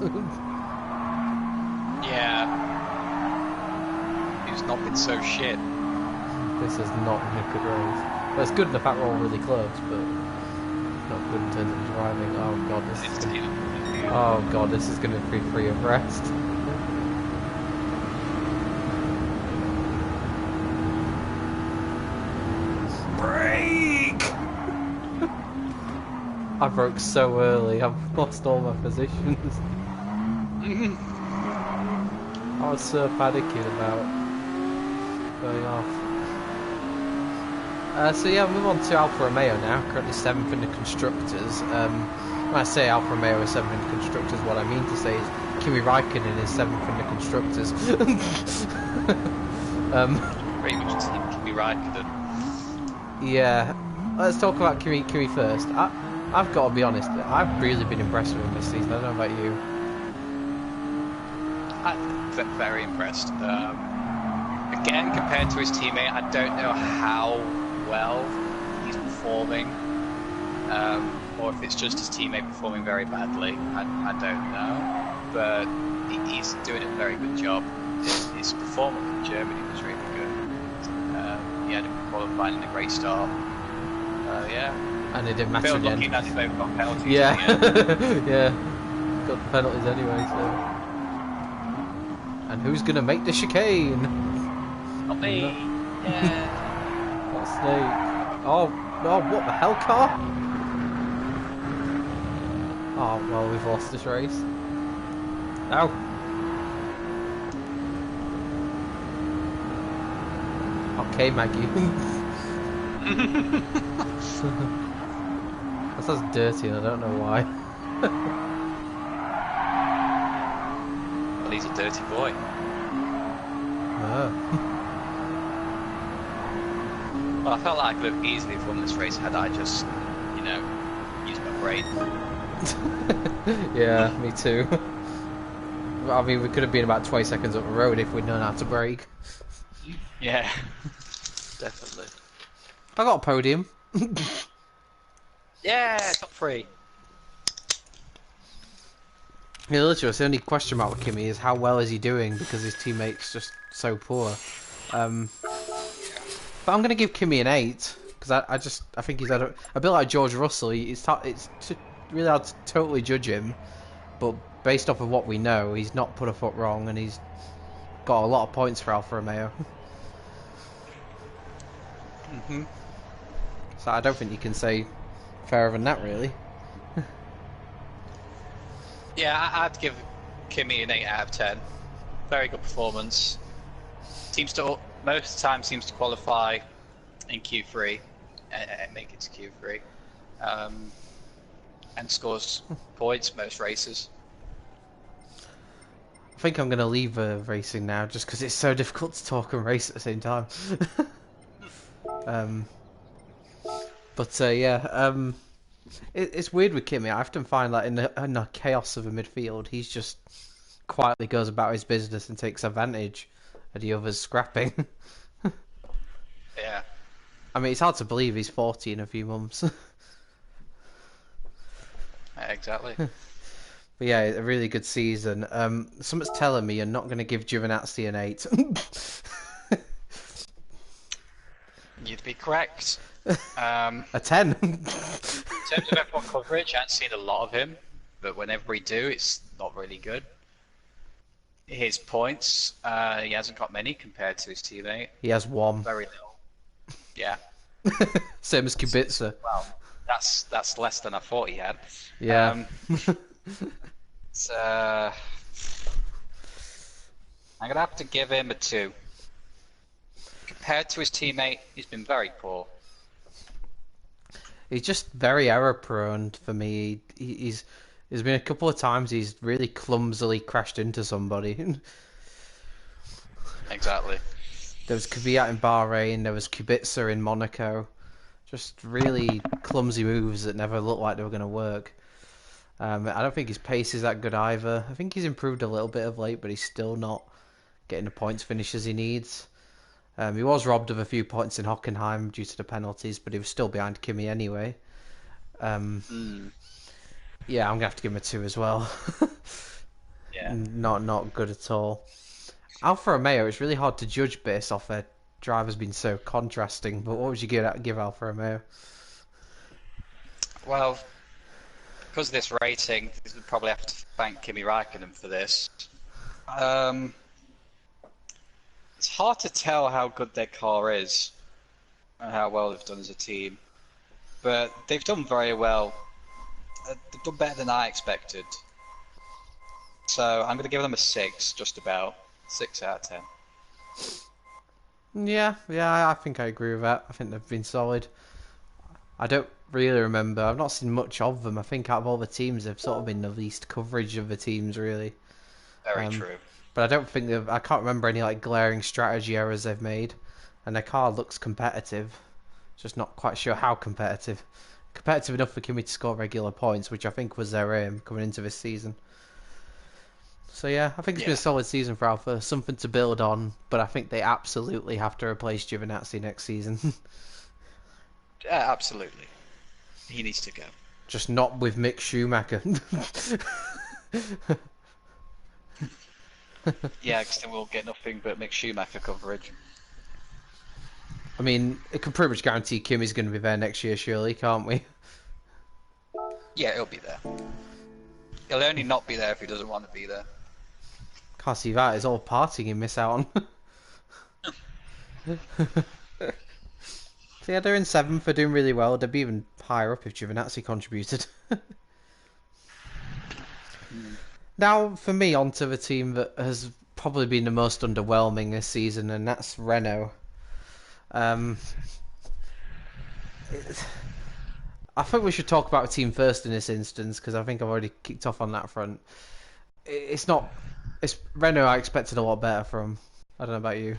Yeah. Who's not been so shit. This is not a good race. Well, it's good in the fact we're all really close, but not good in terms of driving. Oh god, this is going to be free of rest. Brake! I broke so early, I've lost all my positions. I was so panicking about going off. So yeah, move on to Alfa Romeo now, currently 7th in the Constructors. When I say Alfa Romeo is 7th in the Constructors, what I mean to say is Kimi Raikkonen is 7th in the Constructors. Pretty much team Kimi Raikkonen. Yeah, let's talk about Kimi first. I've got to be honest, I've really been impressed with him this season, I don't know about you. I'm very impressed. Again, compared to his teammate, I don't know how well he's performing, or if it's just his teammate performing very badly. I don't know, but he's doing a very good job. His performance in Germany was really good. He had him qualifying in a great start. Yeah. And it didn't matter Feel again. lucky that they both got penalties. Yeah, In the end. yeah. Got the penalties anyway, so. And who's gonna make the chicane? Not me. Yeah. What snake? Oh, what the hell, car? Oh, well, we've lost this race. Ow. Okay, Maggie. That sounds dirty and I don't know why. Well, he's a dirty boy. Oh. Well, I felt like I could have easily won this race had I just, used my brain. Yeah, me too. I mean, we could have been about 20 seconds up the road if we'd known how to brake. Yeah, definitely. I got a podium. Yeah, top 3. Yeah, literally, the only question mark with Kimi is how well is he doing because his teammate's just so poor. But I'm going to give Kimi an 8 because I think he's had a bit like George Russell. It's really hard to totally judge him, but based off of what we know, he's not put a foot wrong and he's got a lot of points for Alfa Romeo. So I don't think you can say fairer than that, really. Yeah, I'd give Kimi an 8 out of 10. Very good performance. Most of the time seems to qualify in Q3 and make it to Q3. And scores points most races. I think I'm going to leave racing now just because it's so difficult to talk and race at the same time. But yeah, it's weird with Kimi. I often find that in the chaos of a midfield, he's just quietly goes about his business and takes advantage of the others scrapping. Yeah. I mean, it's hard to believe he's 40 in a few months. Exactly. But yeah, a really good season. Something's telling me you're not going to give Giovinazzi an 8. You'd be correct. A 10. In terms of F1 coverage, I haven't seen a lot of him, but whenever we do, it's not really good. His points, he hasn't got many compared to his teammate. He has one. Very little. Yeah. Same as Kubica. Well, that's less than I thought he had. Yeah. So, I'm gonna have to give him a 2. Compared to his teammate, he's been very poor. He's just very error prone for me. There's been a couple of times he's really clumsily crashed into somebody. Exactly. There was Kvyat in Bahrain, there was Kubica in Monaco. Just really clumsy moves that never looked like they were going to work. I don't think his pace is that good either. I think he's improved a little bit of late, but he's still not getting the points finishes he needs. He was robbed of a few points in Hockenheim due to the penalties, but he was still behind Kimi anyway. Yeah, I'm gonna have to give him a 2 as well. Yeah. Not good at all. Alfa Romeo, it's really hard to judge based off their drivers being so contrasting. But what would you give Alfa Romeo? Well, because of this rating, we probably have to thank Kimi Raikkonen for this. It's hard to tell how good their car is and how well they've done as a team, but they've done very well. They've done better than I expected. So I'm going to give them a 6, just about 6 out of 10. Yeah, I think I agree with that. I think they've been solid. I don't really remember. I've not seen much of them. I think out of all the teams, they've sort of been the least coverage of the teams, really. Very true. But I don't think I can't remember any like glaring strategy errors they've made, and their car looks competitive. Just not quite sure how competitive. Competitive enough for Kimi to score regular points, which I think was their aim coming into this season. So yeah, I think it's been a solid season for Alpha, something to build on, but I think they absolutely have to replace Giovinazzi next season. Absolutely. He needs to go. Just not with Mick Schumacher. Yeah, because then we'll get nothing but Mick Schumacher coverage. I mean, it can pretty much guarantee Kimi's going to be there next year, surely, can't we? Yeah, he'll be there. He'll only not be there if he doesn't want to be there. Can't see that. It's all partying you miss out on. So yeah, they're in 7th. They're doing really well. They'd be even higher up if Giovinazzi contributed. Now, for me, onto the team that has probably been the most underwhelming this season, and that's Renault. I think we should talk about the team first in this instance, because I think I've already kicked off on that front. It's not... It's Renault I expected a lot better from. I don't know about you.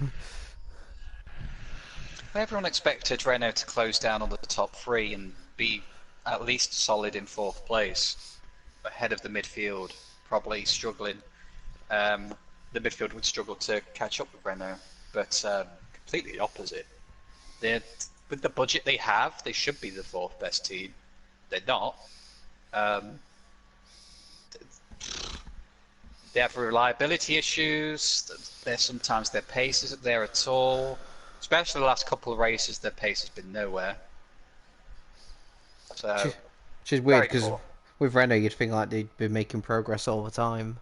Everyone expected Renault to close down on the top 3 and be at least solid in 4th place, ahead of the midfield, probably struggling. The midfield would struggle to catch up with Renault, but completely the opposite. With the budget they have, they should be the 4th best team. They're not. They have reliability issues. Sometimes their pace isn't there at all. Especially the last couple of races, their pace has been nowhere. So, which is weird because with Renault, you'd think like they'd be making progress all the time.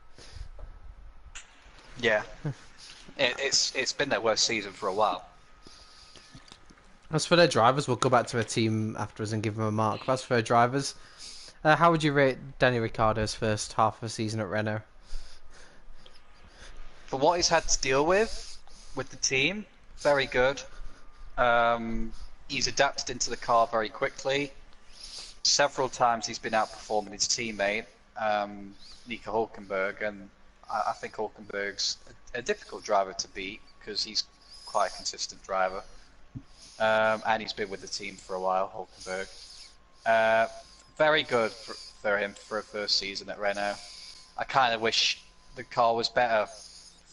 Yeah, it's been their worst season for a while. As for their drivers, we'll go back to their team afterwards and give them a mark. But as for their drivers, how would you rate Danny Ricciardo's first half of the season at Renault? For what he's had to deal with the team, very good. He's adapted into the car very quickly. Several times he's been outperforming his teammate, Nico Hülkenberg, and I think Hülkenberg's a difficult driver to beat because he's quite a consistent driver. and he's been with the team for a while, Hulkenberg. Uh, Very good for him for a first season at Renault. I kind of wish the car was better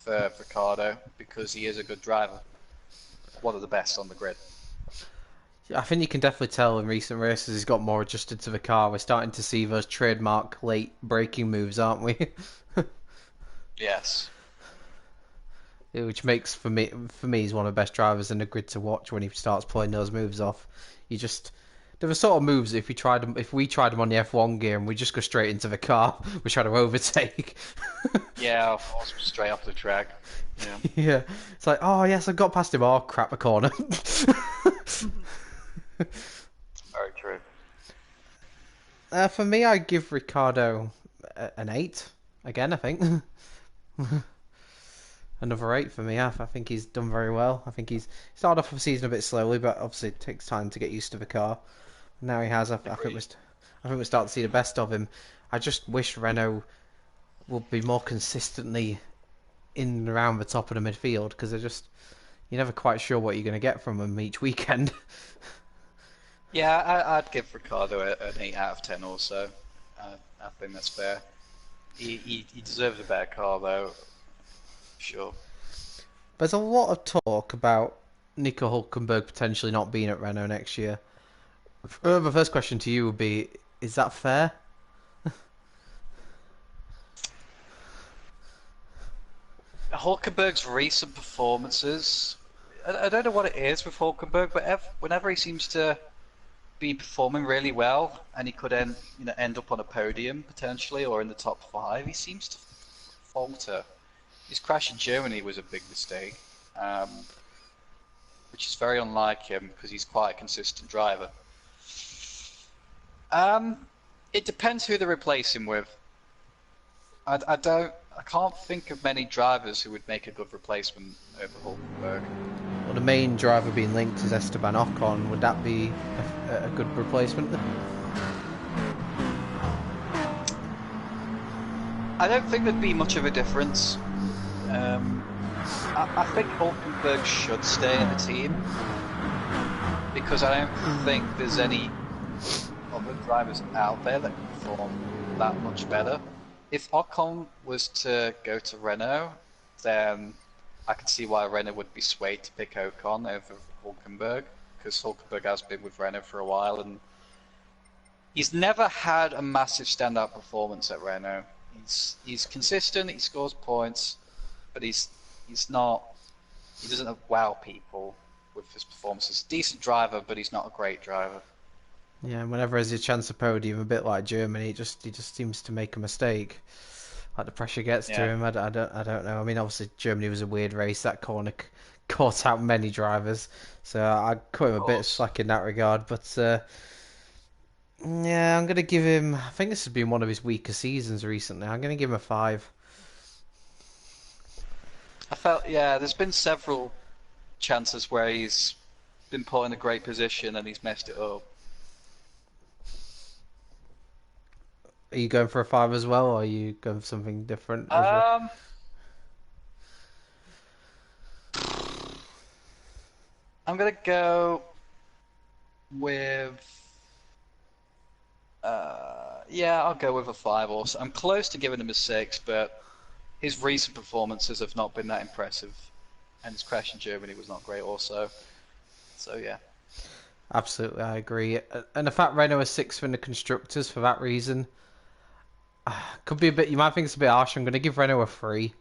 for Ricardo because he is a good driver, one of the best on the grid. I think you can definitely tell in recent races he's got more adjusted to the car. We're starting to see those trademark late braking moves, aren't we? Yes. Which makes for me he's one of the best drivers in the grid to watch when he starts pulling those moves off. You just there are sort of moves that if we tried them on the F1 gear and we just go straight into the car, we try to overtake. Yeah, straight off the track. Yeah. Yeah, it's like, oh yes, I got past him. Oh crap, a corner. Very true. For me, I'd give Ricardo an 8 again. I think another 8 for me. I think he's done very well. I think he's started off the season a bit slowly, but obviously it takes time to get used to the car. Now he has. I think we're starting to see the best of him. I just wish Renault would be more consistently in and around the top of the midfield because you're never quite sure what you're going to get from them each weekend. Yeah, I'd give Ricardo an 8 out of 10 also. I think that's fair. He deserves a better car though, sure. There's a lot of talk about Nico Hulkenberg potentially not being at Renault next year. The first question to you would be: is that fair? Hulkenberg's recent performances, I don't know what it is with Hulkenberg, but whenever he seems to be performing really well and he could end up on a podium potentially or in the top 5, he seems to falter. His crash in Germany was a big mistake, which is very unlike him because he's quite a consistent driver. It depends who they replace him with. I can't think of many drivers who would make a good replacement over Hulkenberg. Well, the main driver being linked is Esteban Ocon. Would that be a good replacement? I don't think there'd be much of a difference. I think Hulkenberg should stay in the team because I don't think there's any other drivers out there that can perform that much better. If Ocon was to go to Renault, then I can see why Renault would be swayed to pick Ocon over Hulkenberg, because Hulkenberg has been with Renault for a while and he's never had a massive standout performance at Renault. He's consistent, he scores points, but he doesn't wow people with his performances. Decent driver, but he's not a great driver. Yeah, and whenever there's a chance of podium, a bit like Germany, he just seems to make a mistake. Like the pressure gets to him. I don't know. I mean, obviously Germany was a weird race. That corner caught out many drivers, so I cut him a bit of slack in that regard. But yeah, I'm gonna give him. I think this has been one of his weaker seasons recently. I'm gonna give him a 5. There's been several chances where he's been put in a great position and he's messed it up. Are you going for a 5 as well, or are you going for something different? I'm gonna go with I'll go with a 5 also. I'm close to giving him a 6, but his recent performances have not been that impressive, and his crash in Germany was not great also. So yeah. Absolutely, I agree. And the fact Renault is 6th in the constructors for that reason could be a bit. You might think it's a bit harsh. I'm going to give Renault a 3.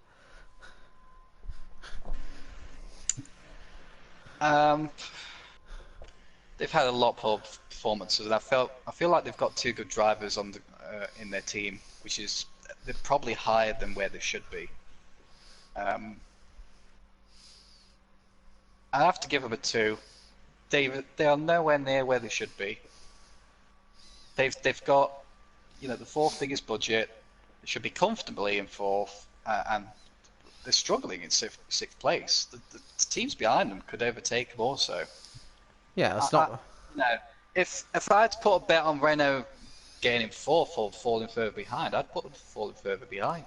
They've had a lot of performances, and I feel like they've got 2 good drivers on the in their team, which is they're probably higher than where they should be. I have to give them a 2. They are nowhere near where they should be. They've got the 4th biggest budget. They should be comfortably in 4th, and they're struggling in 6th place. The teams behind them could overtake them also. Yeah, that's not. If I had to put a bet on Renault getting in 4th or falling further behind, I'd put them falling further behind.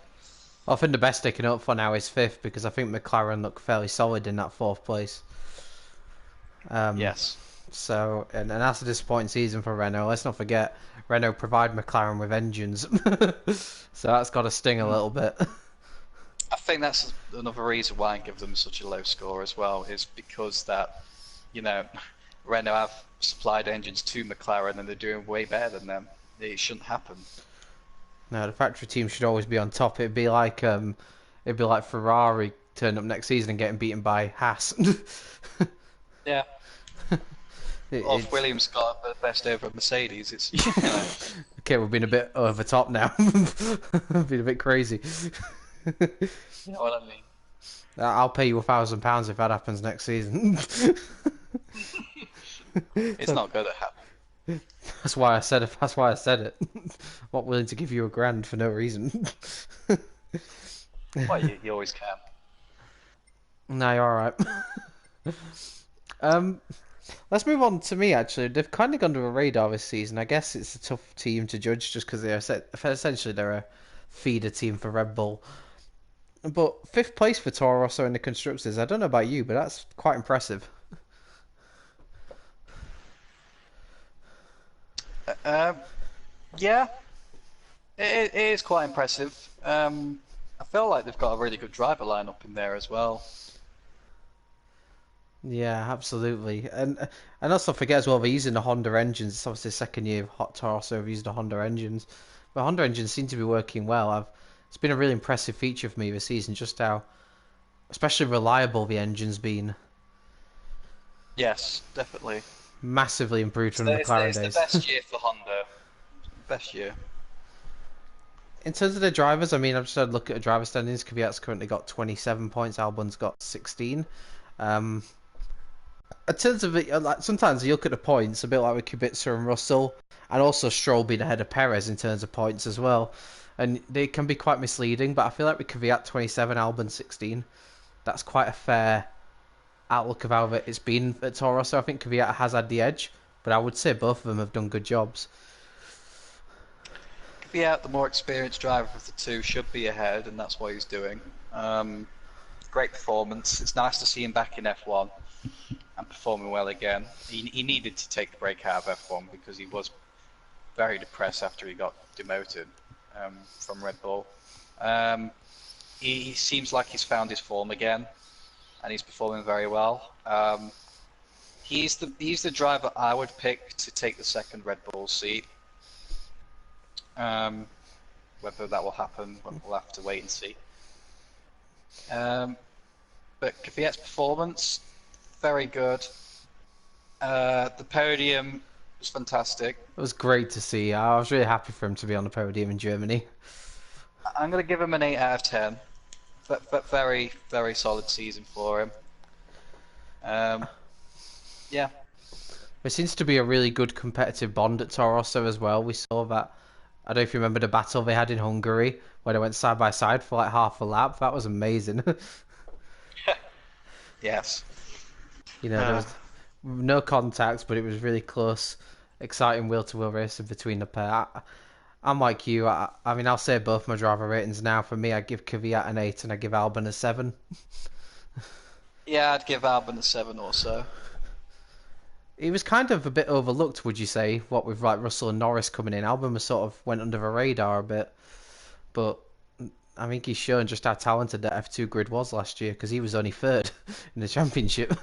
I think the best they can hope for now is 5th because I think McLaren look fairly solid in that 4th place. Yes. So, and that's a disappointing season for Renault. Let's not forget, Renault provide McLaren with engines, so that's got to sting a Mm. little bit. I think that's another reason why I give them such a low score as well, is because that, you know, Renault have supplied engines to McLaren and they're doing way better than them. It shouldn't happen. No, the factory team should always be on top. It'd be like Ferrari turning up next season and getting beaten by Haas. Yeah. Or if It's Williams got the best over Mercedes, it's. okay. We've been a bit over top now. Been a bit crazy. You know what I mean? I'll pay you £1,000 if that happens next season. It's not going to happen. That's why I said it. That's why I said it. I'm not willing to give you £1,000 for no reason. Well, you always can. No, you're all right. Um, let's move on to me. Actually, they've kind of gone under the radar this season. I guess it's a tough team to judge just because essentially they're a feeder team for Red Bull. But fifth place for Toro Rosso in the constructors. I don't know about you, but that's quite impressive. Uh, yeah, it is quite impressive. I feel like they've got a really good driver lineup in there as well. Yeah, absolutely. And also forget as well they're using the Honda engines. It's obviously the second year of Hot Toro, so they've used the Honda engines. But Honda engines seem to be working well. It's been a really impressive feature for me this season, just how especially reliable the engine's been. Yes, definitely. Massively improved from the McLaren It's the days. best year for Honda. Best year. In terms of the drivers, I mean, I've just had a look at the driver standings. Kvyat's currently got 27 points. Albon's got 16. Um, in terms of it, like sometimes you look at the points, a bit like with Kubica and Russell, and also Stroll being ahead of Perez in terms of points as well. And they can be quite misleading, but I feel like with Kvyat 27, Albon 16, that's quite a fair outlook of how it's been at Toro Rosso. I think Kvyat has had the edge, but I would say both of them have done good jobs. Yeah, the more experienced driver of the two should be ahead, and that's what he's doing. Great performance. It's nice to see him back in F1 and performing well again. He needed to take the break out of F1 because he was very depressed after he got demoted from Red Bull. He seems like he's found his form again, and he's performing very well. He's the driver I would pick to take the second Red Bull seat. Whether that will happen, we'll have to wait and see. But Kvyat's performance, very good. The podium was fantastic. It was great to see. I was really happy for him to be on the podium in Germany. I'm going to give him an 8 out of 10. But very, very solid season for him. Yeah. There seems to be a really good competitive bond at Toro Rosso as well. We saw that. I don't know if you remember the battle they had in Hungary where they went side by side for like half a lap. That was amazing. Yes. You know, there was no contact, but it was really close, exciting wheel-to-wheel racing between the pair. I'm like you. I mean, I'll say both my driver ratings now. For me, I give Kvyat an 8 and I give Albon a 7. Yeah, I'd give Albon a 7 also. He was kind of a bit overlooked, would you say? What with like Russell and Norris coming in, Albon was sort of went under the radar a bit, but I think he's shown just how talented that F2 grid was last year because he was only third in the championship.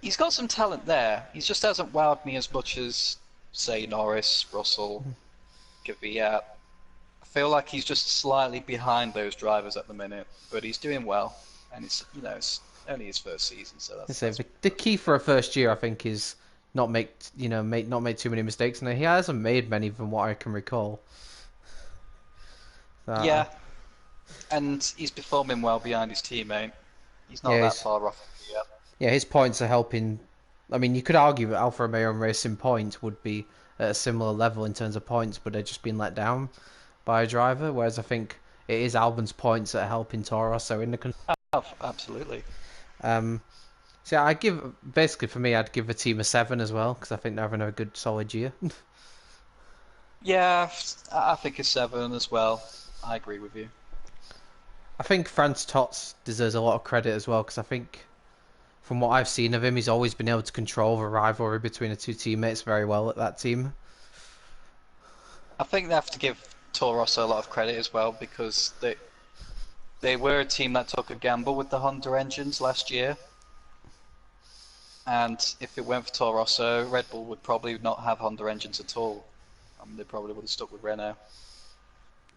He's got some talent there. He just hasn't wowed me as much as, say, Norris, Russell, Kvyat. I feel like he's just slightly behind those drivers at the minute, but he's doing well, and it's only his first season, so that's The key for a first year, I think, is not make too many mistakes, and he hasn't made many from what I can recall. Yeah, and he's performing well behind his teammate. He's not that far off yet. Yeah, his points are helping. I mean, you could argue that Alfa Romeo and Racing Point would be at a similar level in terms of points, but they're just being let down by a driver. Whereas I think it is Albon's points that are helping Toro Rosso in the. Oh, absolutely. So I give basically for me, I'd give the team a 7 as well because I think they're having a good solid year. Yeah, I think a 7 as well. I agree with you. I think Franz Tots deserves a lot of credit as well because I think from what I've seen of him, he's always been able to control the rivalry between the two teammates very well at that team. I think they have to give Toro Rosso a lot of credit as well because they were a team that took a gamble with the Honda engines last year. And if it went for Toro Rosso, Red Bull would probably not have Honda engines at all. They probably would have stuck with Renault.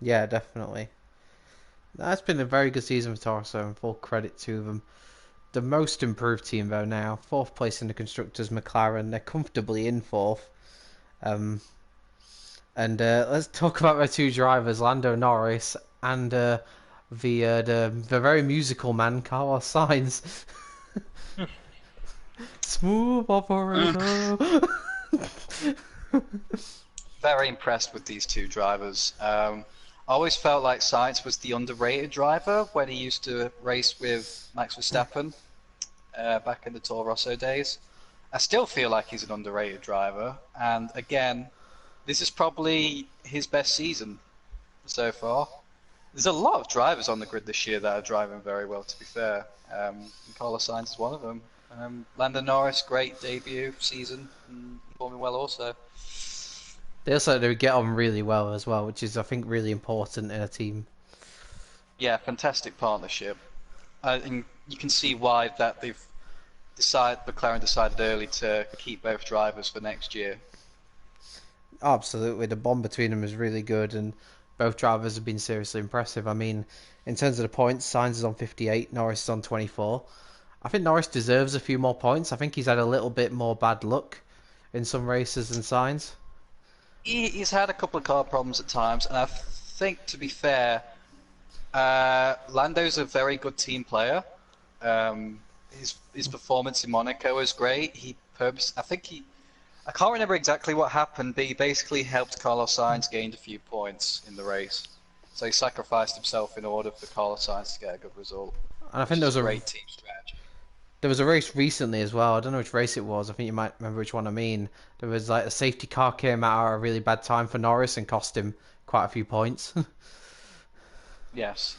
Yeah, definitely. That's been a very good season for Toro Rosso, and full credit to them. The most improved team though now, fourth place in the constructors, McLaren. They're comfortably in fourth. And let's talk about my two drivers, Lando Norris and the very musical man, Carlos Sainz. Smooth operator. Very impressed with these two drivers. I always felt like Sainz was the underrated driver when he used to race with Max Verstappen back in the Toro Rosso days. I still feel like he's an underrated driver, and again, this is probably his best season so far. There's a lot of drivers on the grid this year that are driving very well, to be fair. Carlos Sainz is one of them. Lando Norris, great debut season, and performing well also. They also get on really well as well, which is I think really important in a team. Yeah, fantastic partnership. And you can see why that McLaren decided early to keep both drivers for next year. Absolutely, the bond between them is really good, and both drivers have been seriously impressive. I mean, in terms of the points, Sainz is on 58, Norris is on 24. I think Norris deserves a few more points. I think he's had a little bit more bad luck in some races than Sainz. He's had a couple of car problems at times, and I think, to be fair, Lando's a very good team player. His performance in Monaco was great. I can't remember exactly what happened, but he basically helped Carlos Sainz gain a few points in the race. So he sacrificed himself in order for Carlos Sainz to get a good result. And I think there was a great team strategy. There was a race recently as well. I don't know which race it was. I think you might remember which one I mean. There was like a safety car came out at a really bad time for Norris and cost him quite a few points. Yes.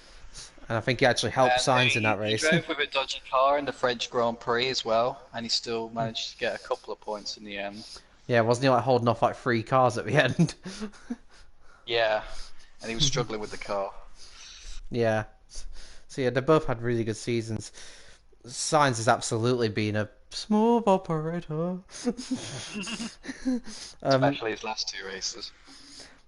And I think he actually helped Sainz in that race. He drove with a dodgy car in the French Grand Prix as well, and he still managed to get a couple of points in the end. Yeah, wasn't he like holding off like 3 cars at the end? Yeah, and he was struggling with the car. Yeah. So yeah, they both had really good seasons. Sainz has absolutely been a smooth operator. Especially his last 2 races.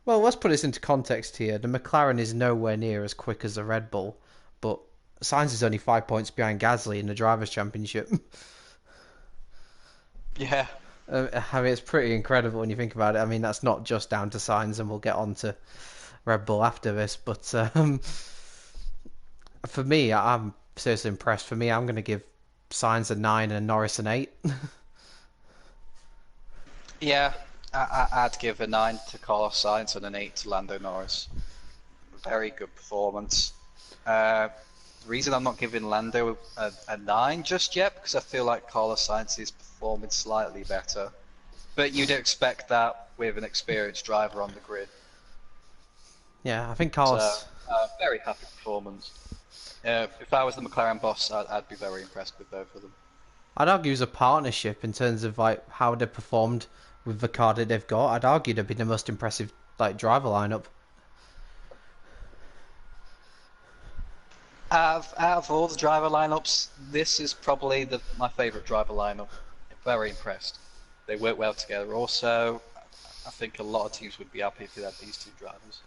Well, let's put this into context here. The McLaren is nowhere near as quick as the Red Bull, but Sainz is only 5 points behind Gasly in the Drivers' Championship. Yeah. I mean, it's pretty incredible when you think about it. I mean, that's not just down to Sainz, and we'll get on to Red Bull after this, but for me, I'm seriously impressed. For me, I'm going to give Sainz a 9 and Norris an 8. Yeah, I'd give a 9 to Carlos Sainz and an 8 to Lando Norris. Very good performance. The reason I'm not giving Lando a 9 just yet, because I feel like Carlos Sainz is performing slightly better. But you'd expect that with an experienced driver on the grid. Yeah, I think Carlos... very happy performance. If I was the McLaren boss, I'd be very impressed with both of them. I'd argue it's a partnership in terms of like how they performed with the car that they've got. I'd argue they've been the most impressive like driver lineup. Out of all the driver lineups, this is probably my favourite driver lineup. Very impressed. They work well together. Also, I think a lot of teams would be happy if they had these 2 drivers.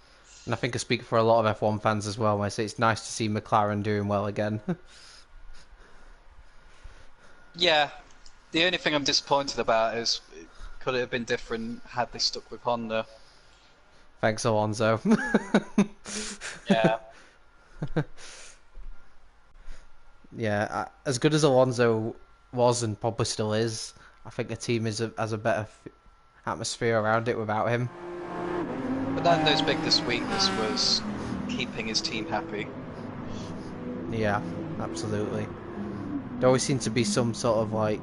And I think I speak for a lot of F1 fans as well when I say it's nice to see McLaren doing well again. Yeah, the only thing I'm disappointed about is could it have been different had they stuck with Honda? Thanks, Alonso. Yeah. Yeah, as good as Alonso was and probably still is, I think the team has a better atmosphere around it without him. But Lando's biggest weakness was keeping his team happy. Yeah, absolutely. There always seemed to be some sort of like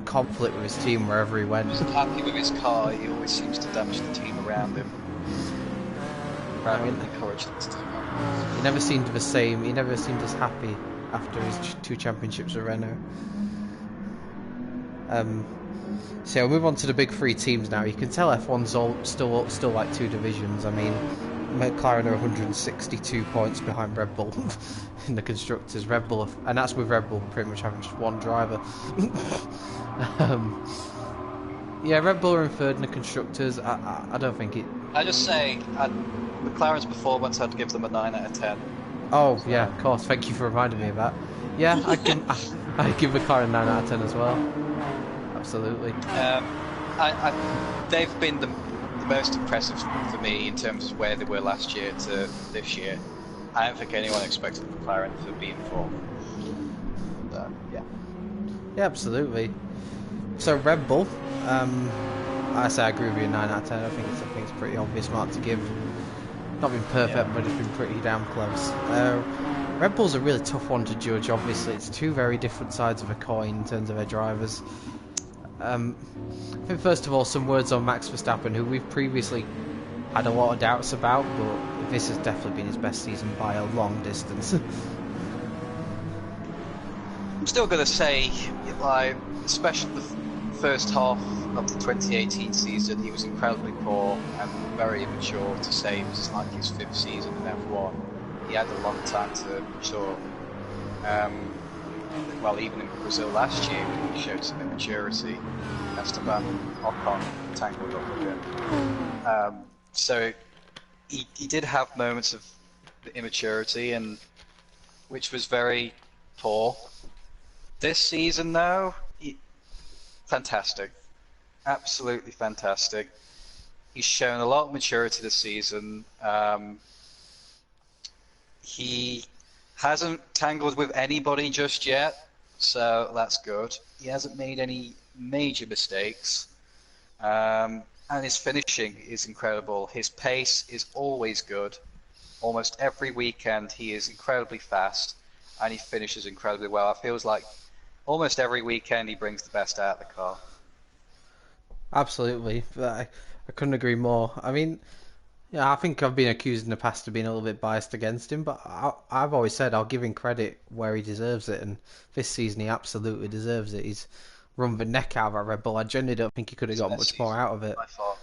conflict with his team wherever he went. He wasn't happy with his car, he always seems to damage the team around him. Rather than encourage them to do that. He never seemed the same. He never seemed as happy after his two championships with Renault. So yeah, we'll move on to the big three teams now. You can tell F1's all still like two divisions. I mean, McLaren are 162 points behind Red Bull in the constructors. Red Bull, and that's with Red Bull pretty much having just one driver. Yeah, Red Bull are in third in the constructors. I don't think it. I just say McLaren's performance, I'd give them a 9 out of 10. Oh yeah, of course. Thank you for reminding me of that. Yeah, I'd give McLaren 9 out of 10 as well. Absolutely. They've been the most impressive for me in terms of where they were last year to this year. I don't think anyone expected McLaren to be in form. So, yeah. Yeah, absolutely. So Red Bull, I say I agree with you, 9 out of 10. I think it's a pretty obvious mark to give. Not been perfect, but it's been pretty damn close. Red Bull's a really tough one to judge. Obviously, it's two very different sides of a coin in terms of their drivers. I think first of all, some words on Max Verstappen, who we've previously had a lot of doubts about, but this has definitely been his best season by a long distance. I'm still going to say, like, especially the first half of the 2018 season, he was incredibly poor and very immature to say it was like his 5th season in F1. He had a long time to mature. Well, even in Brazil last year, when he showed some immaturity, Esteban Ocon tangled up with him. So he did have moments of immaturity, and which was very poor. This season, though, fantastic, absolutely fantastic. He's shown a lot of maturity this season. He hasn't tangled with anybody just yet, so that's good. He hasn't made any major mistakes, and his finishing is incredible. His pace is always good. Almost every weekend he is incredibly fast, and he finishes incredibly well. It feels like almost every weekend he brings the best out of the car. Absolutely, I couldn't agree more. I mean, yeah, I think I've been accused in the past of being a little bit biased against him, but I've always said I'll give him credit where he deserves it, and this season he absolutely deserves it. He's run the neck out of our Red Bull. I genuinely don't think he could have got much more out of it. By far.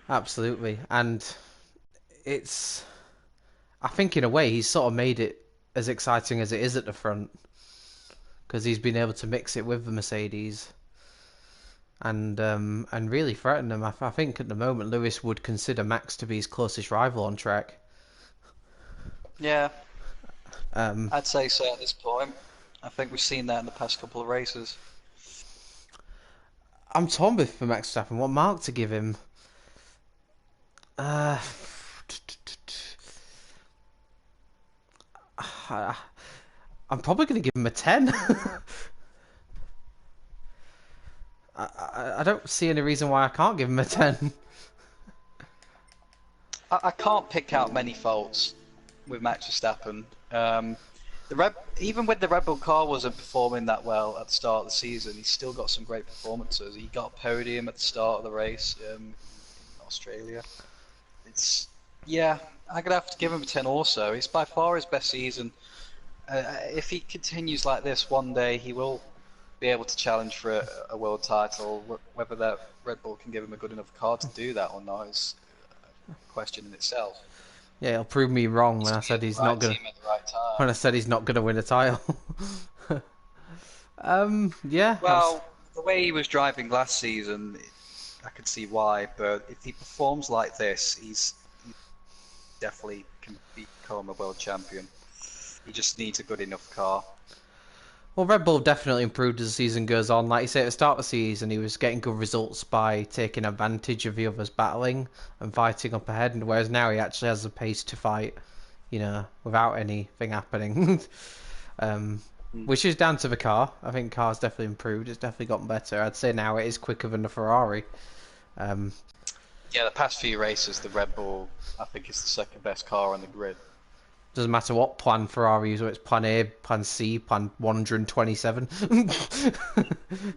Absolutely, and I think in a way he's sort of made it as exciting as it is at the front, because he's been able to mix it with the Mercedes and really threaten them. I think at the moment Lewis would consider Max to be his closest rival on track. Yeah, I'd say so at this point. I think we've seen that in the past couple of races. I'm torn for Max Verstappen. What mark to give him? I'm probably going to give him a 10. I don't see any reason why I can't give him a 10. I can't pick out many faults with Max Verstappen. Even when the Red Bull car wasn't performing that well at the start of the season, he's still got some great performances. He got a podium at the start of the race in Australia. I'm gonna have to give him a 10 also. It's by far his best season. If he continues like this, one day he will be able to challenge for a world title. Whether that Red Bull can give him a good enough car to do that or not is a question in itself. Yeah, it'll prove me wrong when I said he's not gonna. When I said he's not gonna win a title. Yeah. Well, the way he was driving last season, I could see why. But if he performs like this, he definitely can become a world champion. He just needs a good enough car. Well, Red Bull definitely improved as the season goes on. Like you say, at the start of the season, he was getting good results by taking advantage of the others battling and fighting up ahead, and whereas now he actually has the pace to fight, without anything happening. Which is down to the car. I think the car's definitely improved. It's definitely gotten better. I'd say now it is quicker than the Ferrari. Yeah, the past few races, the Red Bull, I think, is the second best car on the grid. Doesn't matter what plan Ferrari use, whether it's plan A, plan C, plan 127.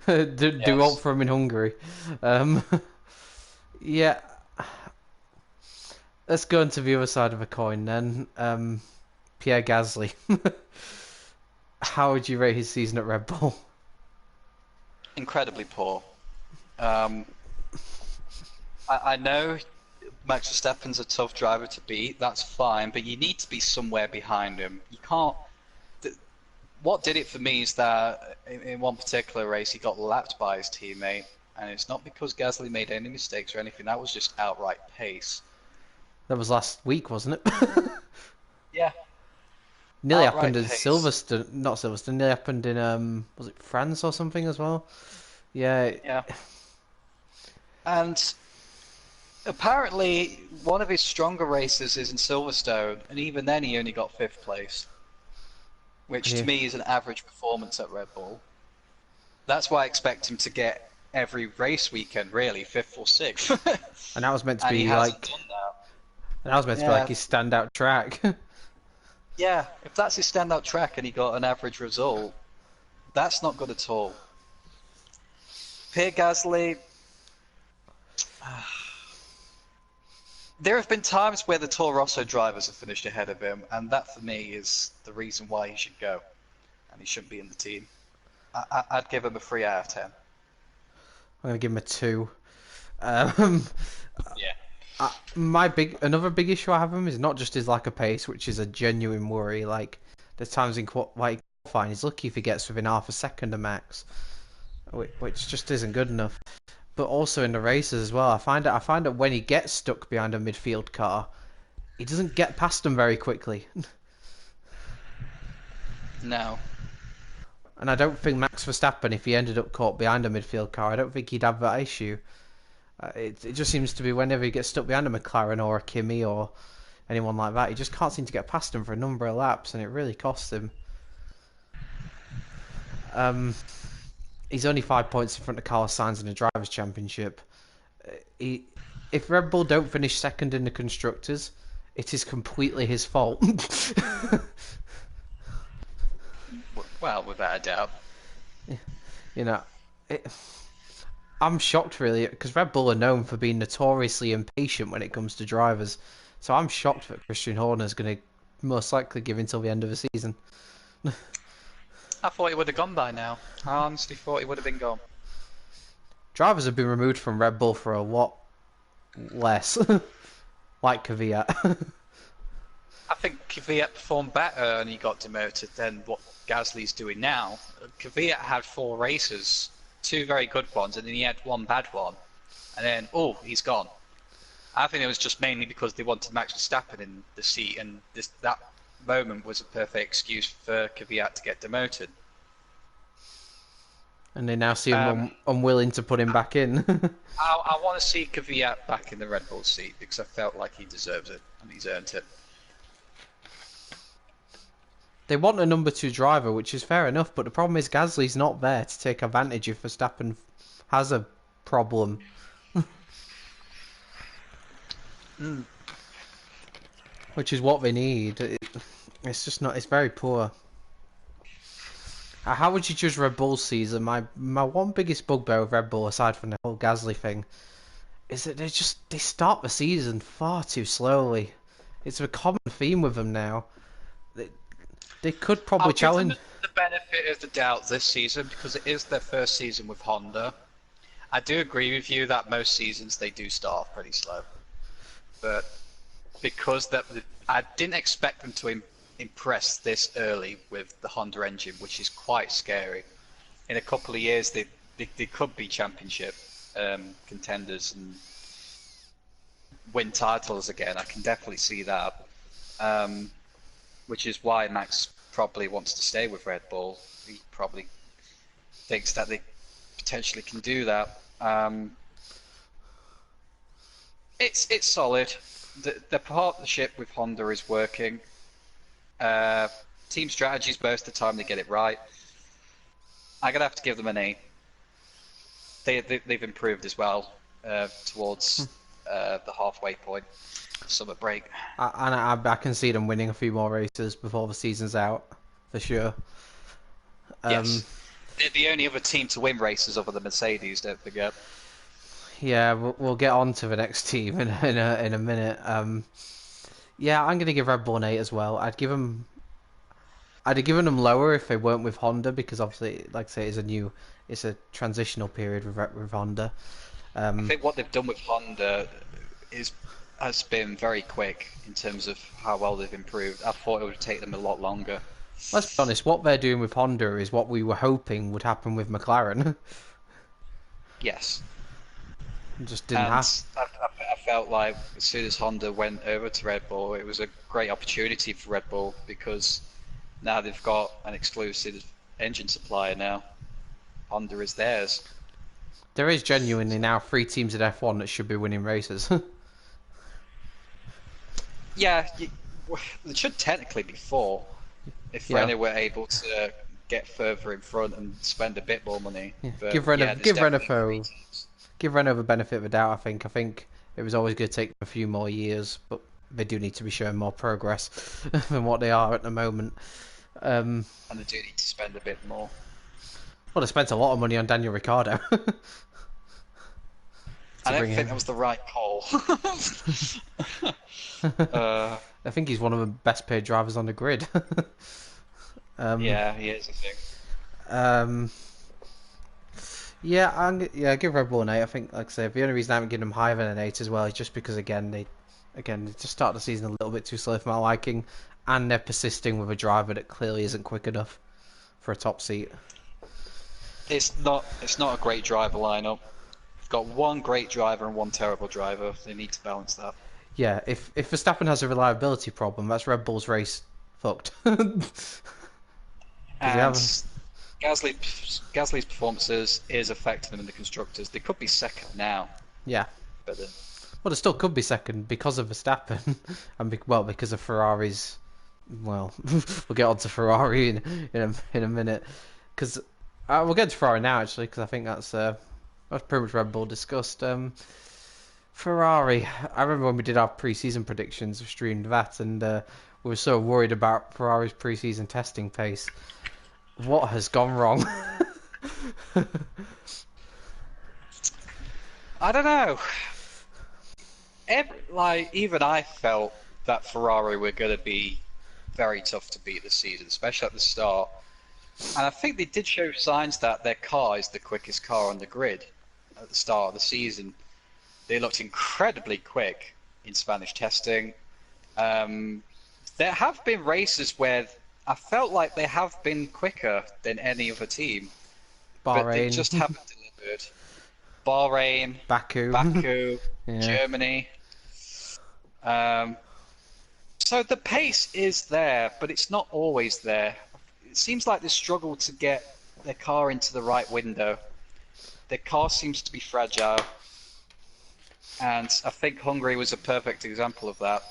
Do up for him in Hungary. Yeah. Let's go into the other side of the coin then. Pierre Gasly. how would you rate his season at Red Bull? Incredibly poor. Um, I know Max Verstappen's a tough driver to beat. That's fine, but you need to be somewhere behind him. You can't. What did it for me is that in one particular race he got lapped by his teammate, and it's not because Gasly made any mistakes or anything. That was just outright pace. That was last week, wasn't it? Yeah, Nearly outright happened in pace. Silverstone, not Silverstone. Nearly happened in was it France or something as well? Yeah, Yeah, and apparently one of his stronger races is in Silverstone, and even then he only got fifth place, which to yeah. me is an average performance at Red Bull. That's why I expect him to get every race weekend, really, fifth or sixth. And that was meant to And he be hasn't like, done that. and that was meant to be like Yeah, his standout track. yeah. If that's his standout track and he got an average result, that's not good at all. Pierre Gasly, there have been times where the Toro Rosso drivers have finished ahead of him, and that for me is the reason why he should go, and he shouldn't be in the team. I'd give him a 3 out of 10. I'm gonna give him a 2. Um, Yeah. another big issue I have with him is not just his lack of pace, which is a genuine worry. Like there's times in qualifying, he's lucky if he gets within half a second of Max, which just isn't good enough. But also in the races as well, I find that when he gets stuck behind a midfield car, he doesn't get past them very quickly. No. And I don't think Max Verstappen, if he ended up caught behind a midfield car, I don't think he'd have that issue. It just seems to be whenever he gets stuck behind a McLaren or a Kimi or anyone like that, he just can't seem to get past him for a number of laps, and it really costs him. Um, he's only 5 points in front of Carlos Sainz in the Drivers' Championship. He, if Red Bull don't finish second in the constructors, it is completely his fault. Well, without a doubt. You know, it, I'm shocked really because Red Bull are known for being notoriously impatient when it comes to drivers. So I'm shocked that Christian Horner is going to most likely give until the end of the season. I thought he would have gone by now. I honestly thought he would have been gone. Drivers have been removed from Red Bull for a lot less, like Kvyat. I think Kvyat performed better and he got demoted than what Gasly's doing now. Kvyat had 4 races, 2 very good ones, and then he had 1 bad one. And then, he's gone. I think it was just mainly because they wanted Max Verstappen in the seat, and that moment was a perfect excuse for Kvyat to get demoted. And they now seem Um, unwilling to put him back in. I want to see Kvyat back in the Red Bull seat because I felt like he deserves it and he's earned it. They want a number 2 driver, which is fair enough, but the problem is Gasly's not there to take advantage if Verstappen has a problem. Which is what they need. It's just not. It's very poor. How would you judge Red Bull's season? My one biggest bugbear with Red Bull, aside from the whole Gasly thing, is that they start the season far too slowly. It's a common theme with them now. They, they could I'll probably give them challenge. the benefit of the doubt this season because it is their first season with Honda. I do agree with you that most seasons they do start off pretty slow, but because I didn't expect them to impress this early with the Honda engine, which is quite scary. In a couple of years, they could be championship contenders and win titles again. I can definitely see that, which is why Max probably wants to stay with Red Bull. He probably thinks that they potentially can do that. It's solid. The partnership with Honda is working. Team strategies most of the time they get it right. I'm gonna have to give them an 8. They've improved as well towards the halfway point, summer break. I can see them winning a few more races before the season's out, for sure. Yes, they're the only other team to win races other than Mercedes. Don't forget. Yeah, we'll get on to the next team in a minute. Yeah, I'm gonna give Red Bull an 8 as well. I'd give them. I'd have given them lower if they weren't with Honda because obviously, like I say, it's a transitional period with Honda. I Um, think what they've done with Honda is has been very quick in terms of how well they've improved. I thought it would take them a lot longer. let's be honest, what they're doing with Honda is what we were hoping would happen with McLaren. Yes, It just didn't and happen. I felt like as soon as Honda went over to Red Bull, it was a great opportunity for Red Bull because now they've got an exclusive engine supplier now. Honda is theirs. There is genuinely now 3 teams in F1 that should be winning races. Yeah, there should technically be four if Yeah, Renault were able to get further in front and spend a bit more money. yeah. But Give yeah, Renault, there's definitely three Renault, teams. give Renault the benefit of the doubt. I think it was always going to take a few more years, but they do need to be showing more progress than what they are at the moment. Um, And they do need to spend a bit more. well, they spent a lot of money on Daniel Ricciardo I to don't bring think him. that was the right call. uh, I think he's one of the best paid drivers on the grid. um, yeah, he is, I think. um, yeah, give Red Bull an 8. I think, like I say, the only reason I haven't given them higher than an 8 as well is just because they just start the season a little bit too slow for my liking, and they're persisting with a driver that clearly isn't quick enough for a top seat. It's not a great driver lineup. We've got one great driver and one terrible driver. They need to balance that. Yeah, if Verstappen has a reliability problem, that's Red Bull's race fucked. Because they And have, Gasly's performances is affecting them in the constructors. They could be second now, yeah. but Well, they still could be second because of Verstappen, and because of Ferrari's. Well, we'll get on to Ferrari in a minute, because we'll get to Ferrari now actually, because I think that's pretty much Red Bull discussed. Ferrari. I remember when we did our pre-season predictions, we streamed that, and we were so worried about Ferrari's pre-season testing pace. What has gone wrong? I don't know. Even I felt that Ferrari were going to be very tough to beat this season, especially at the start. And I think they did show signs that their car is the quickest car on the grid at the start of the season. They looked incredibly quick in Spanish testing. There have been races where I felt like they have been quicker than any other team, but they just Bahrain, haven't delivered. Bahrain, Baku. Baku, Yeah. Germany. Um, so the pace is there, but it's not always there. It seems like they struggle to get their car into the right window. Their car seems to be fragile, and I think Hungary was a perfect example of that.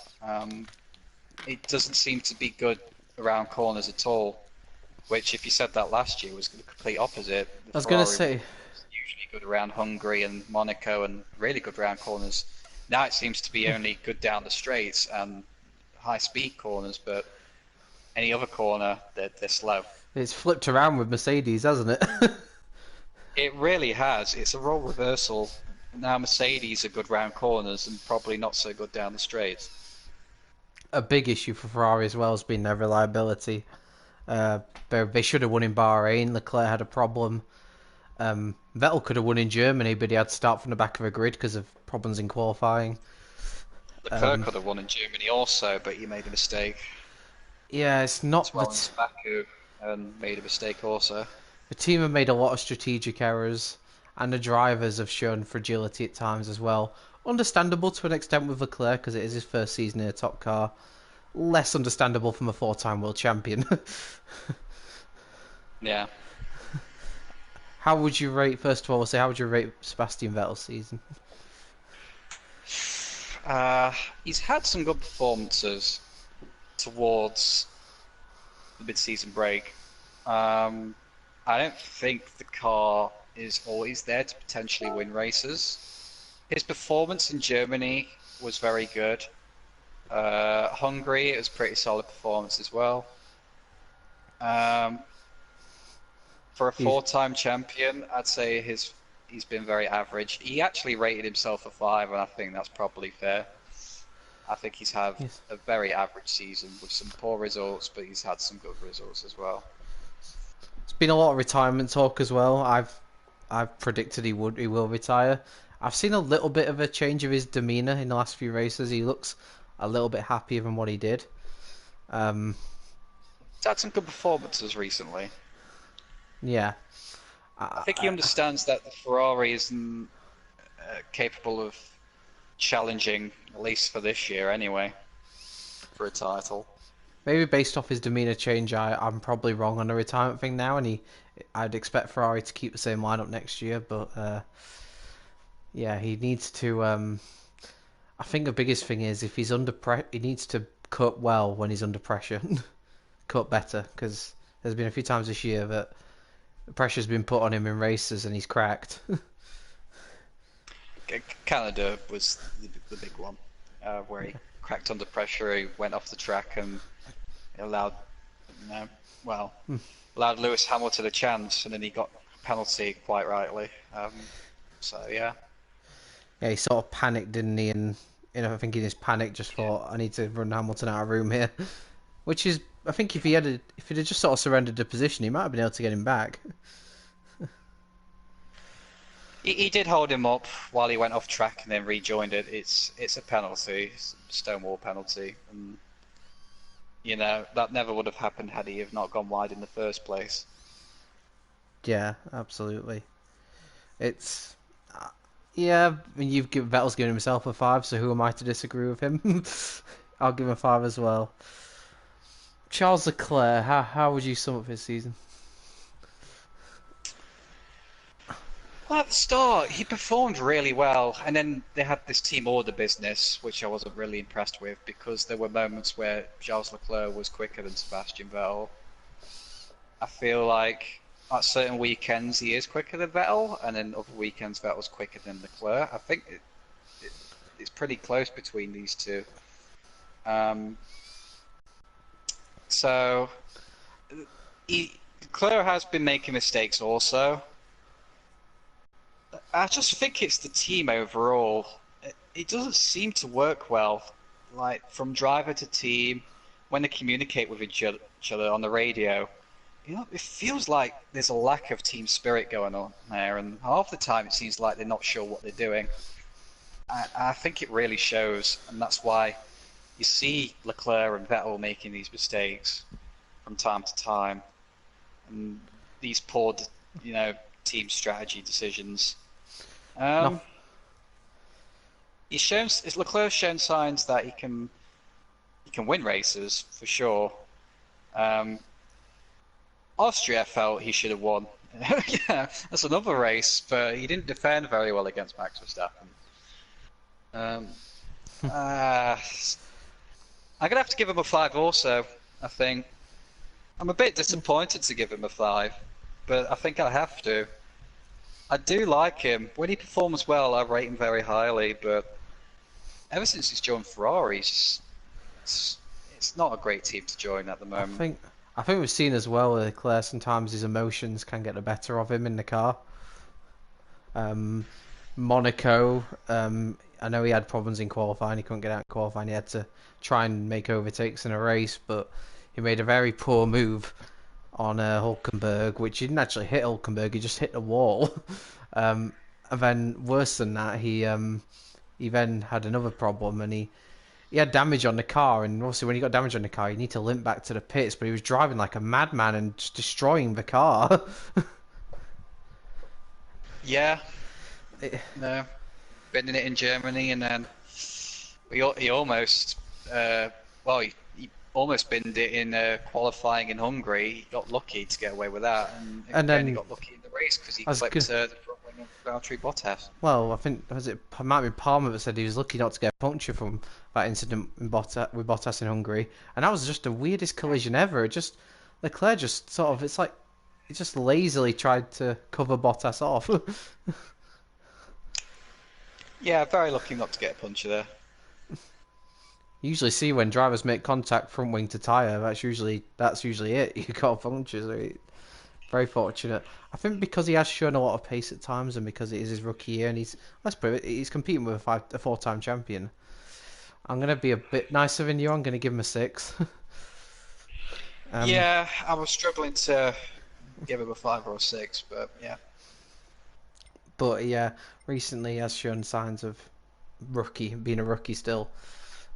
It doesn't seem to be good around corners at all, which, if you said that last year, was the complete opposite. I The was gonna Ferrari say, was usually good around Hungary and Monaco and really good around corners. Now it seems to be only good down the straights and high speed corners, but any other corner, they're slow. it's flipped around with Mercedes, hasn't it? It really has. It's a role reversal. Now Mercedes are good round corners and probably not so good down the straights. A big issue for Ferrari as well has been their reliability. Uh, they should have won in Bahrain. Leclerc had a problem. Vettel could have won in Germany, but he had to start from the back of a grid because of problems in qualifying. Leclerc could have won in Germany also, but he made a mistake. Yeah, it's not As well as Baku and made a mistake also. the team have made a lot of strategic errors, and the drivers have shown fragility at times as well. Understandable to an extent with Leclerc because it is his first season in a top car. Less understandable from a four-time world champion. Yeah. How would you rate, first of all, how would you rate Sebastian Vettel's season? He's had some good performances towards the mid-season break. I don't think the car is always there to potentially win races. His performance in Germany was very good. Hungary, it was pretty solid performance as well. For a He's, four-time champion, I'd say he's been very average. He actually rated himself a 5, and I think that's probably fair. I think he's had Yes. a very average season with some poor results, but he's had some good results as well. It's been a lot of retirement talk as well. I've predicted he will retire. I've seen a little bit of a change of his demeanor in the last few races. He looks a little bit happier than what he did. Um, He's had some good performances recently. yeah, I think he understands that the Ferrari isn't capable of challenging, at least for this year anyway, for a title. maybe based off his demeanor change, I'm probably wrong on the retirement thing now, and I'd expect Ferrari to keep the same lineup next year, but yeah, he needs to. I think the biggest thing is if he's under he needs to cut well when he's under pressure, cut better, because there's been a few times this year that the pressure's been put on him in races and he's cracked. Canada was the big one, where he cracked under pressure. He went off the track and allowed, you know, well, allowed Lewis Hamilton a chance, and then he got a penalty quite rightly. So yeah, Yeah, he sort of panicked, didn't he? And I think in his panic just thought, I need to run Hamilton out of room here. Which is, I think if he'd have just sort of surrendered the position, he might have been able to get him back. he did hold him up while he went off track and then rejoined it. It's a penalty, it's a Stonewall penalty, and you know that never would have happened had he have not gone wide in the first place. Yeah, absolutely. It's yeah. I mean, Vettel's given himself a 5, so who am I to disagree with him? I'll give him a 5 as well. Charles Leclerc, how would you sum up his season? Well, at the start, he performed really well, and then they had this team order business, which I wasn't really impressed with because there were moments where Charles Leclerc was quicker than Sebastian Vettel. I feel like at certain weekends he is quicker than Vettel, and then other weekends Vettel's quicker than Leclerc. I think it's pretty close between these two. Um, so Leclerc has been making mistakes also. I just think it's the team overall. It doesn't seem to work well, like from driver to team, when they communicate with each other on the radio. You know, it feels like there's a lack of team spirit going on there, and half the time it seems like they're not sure what they're doing. I think it really shows, and that's why you see Leclerc and Vettel making these mistakes from time to time, and these poor, you know, team strategy decisions. No, Leclerc's shown signs that he can win races for sure. Um, Austria felt he should have won. Yeah, that's another race, but he didn't defend very well against Max Verstappen. Um, I'm gonna have to give him a 5 also. I think I'm a bit disappointed to give him a 5, but I think I have to. I do like him. When he performs well, I rate him very highly, but ever since he's joined Ferrari, it's not a great team to join at the I moment. think I think we've seen as well with Leclerc sometimes his emotions can get the better of him in the car. Um, Monaco, I know he had problems in qualifying. He couldn't get out in qualifying. He had to try and make overtakes in a race, but he made a very poor move on Hulkenberg, which he didn't actually hit Hulkenberg. He just hit the wall. And then worse than that, he then had another problem, and he had damage on the car. And obviously, when you got damage on the car, you need to limp back to the pits. But he was driving like a madman and just destroying the car. Yeah, It- no, bending it in Germany, and then he almost, he almost binned it in qualifying in Hungary. He got lucky to get away with that, and and again he then got lucky in the race because he I was clipped good. the front wing of Valtteri Bottas. Well, I think it might be Palmer that said he was lucky not to get a puncture from that incident with Bottas in Hungary, and that was just the weirdest collision ever. It just Leclerc just sort of it's like he just lazily tried to cover Bottas off. Yeah, very lucky not to get a puncture there. You usually see when drivers make contact front wing to tyre. That's usually it. You got a puncture. So very fortunate. I think because he has shown a lot of pace at times, and because it is his rookie year, and he's let's put it, he's competing with a 4-time champion. I'm gonna be a bit nicer than you. I'm gonna give him a 6. um, Yeah, I was struggling to give him a 5 or a 6, but yeah. but yeah, recently he has shown signs of being a rookie still,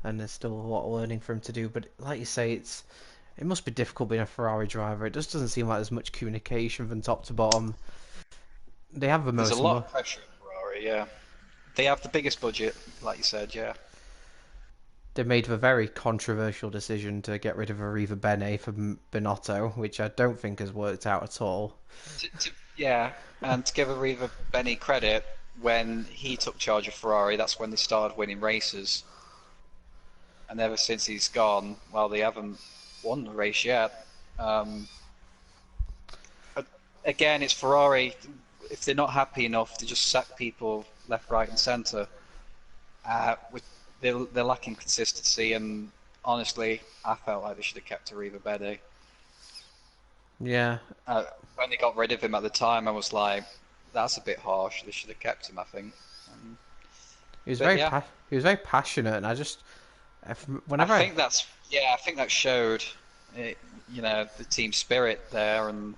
and there's still a lot of learning for him to do. But like you say, it must be difficult being a Ferrari driver. It just doesn't seem like there's much communication from top to bottom. They have the There's a most lot of pressure at Ferrari, yeah. They have the biggest budget, like you said, yeah. They made the very controversial decision to get rid of Arriva Bene for Binotto, which I don't think has worked out at all. Yeah, and to give Arriva Benny credit, when he took charge of Ferrari, that's when they started winning races. And ever since he's gone, well, they haven't won the race yet. Again, it's Ferrari. If they're not happy enough to just sack people left, right, and centre, they're lacking consistency. And honestly, I felt like they should have kept Arriva Bene. Yeah, When they got rid of him at the time, I was like, that's a bit harsh. They should have kept him, I think. he was But yeah, he was very passionate, and whenever I think that showed, the team spirit there, and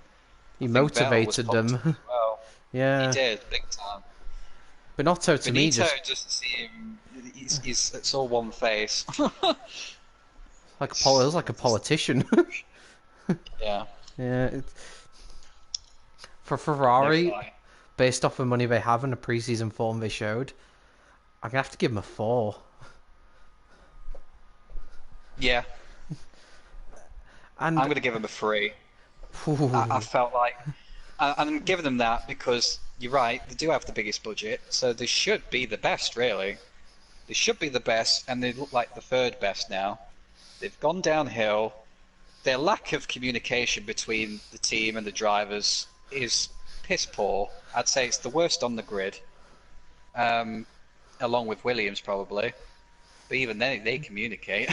he I think Vettel was motivated positive them. as well. He Yeah, did, big time. Binotto to me Benito just seem it's all one face. like it was like a politician. Yeah, Yeah, for no Ferrari, fly. based off the money they have and the preseason form they showed, I'm gonna have to give him a 4. Yeah, And I'm going to give him a 3. I ooh, felt like I'm giving them that because you're right, they do have the biggest budget, so they should be the best, really. They should be the best, and they look like the third best now. They've gone downhill. Their lack of communication between the team and the drivers is piss poor. I'd say it's the worst on the grid, along with Williams probably. But even then, they communicate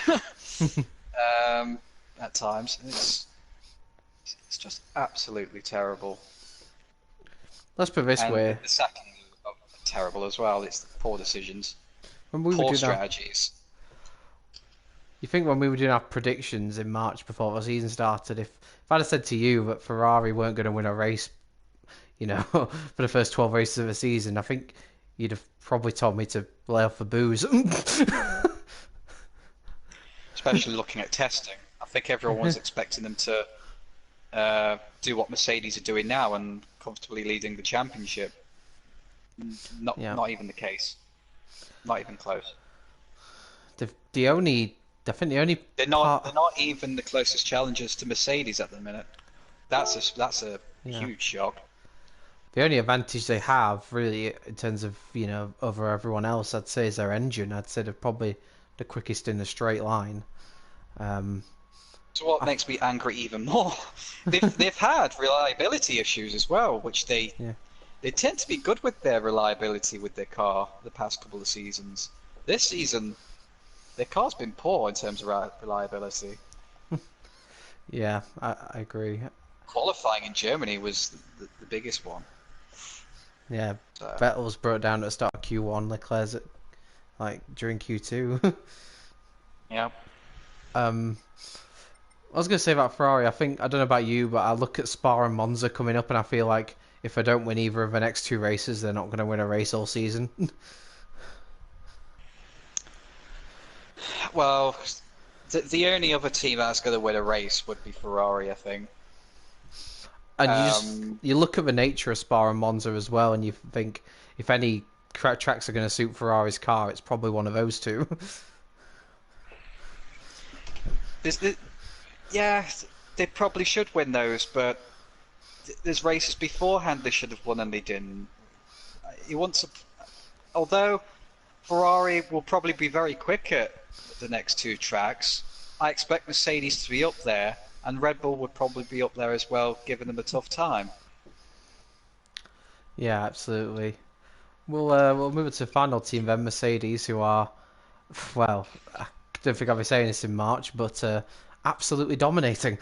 at times. It's just absolutely terrible. let's put it this And way: the sacking are terrible as well. It's poor decisions, when we were poor doing our, strategies. you think when we were doing our predictions in March before the season started, if I'd have said to you that Ferrari weren't going to win a race, for the first 12 races of the season, I think you'd have probably told me to lay off the booze. Especially looking at testing. I think everyone was expecting them to do what Mercedes are doing now and comfortably leading the championship. Yeah. Not even the case. Not even close. The only, I think the only They're part, not even the closest challengers to Mercedes at the minute. That's a yeah, huge shock. the only advantage they have really in terms of over everyone else, I'd say, is their engine. I'd say they're probably the quickest in the straight line. Um, So what makes me angry even more? They've had reliability issues as well, which yeah, they tend to be good with their reliability with their car the past couple of seasons. This season, their car's been poor in terms of reliability. yeah, I agree. Qualifying in Germany was the biggest one. Yeah, So, Vettel's brought down at the start of Q1, Leclerc's during Q2. yeah. I was gonna say about Ferrari. I don't know about you, but I look at Spa and Monza coming up, and I feel like if I don't win either of the next 2 races, they're not gonna win a race all season. Well, the only other team that's going to win a race would be Ferrari, I think. And Um, you look at the nature of Spa and Monza as well, and you think if any tracks are going to suit Ferrari's car, it's probably one of those two. there's the, yeah, they probably should win those, but there's races beforehand they should have won and they didn't. You want to, although Ferrari will probably be very quick at the next 2 tracks, I expect Mercedes to be up there, and Red Bull would probably be up there as well, giving them a tough time. Yeah, absolutely. We'll move it to the final team then, Mercedes, who are, well, I don't think I'll be saying this in March, but absolutely dominating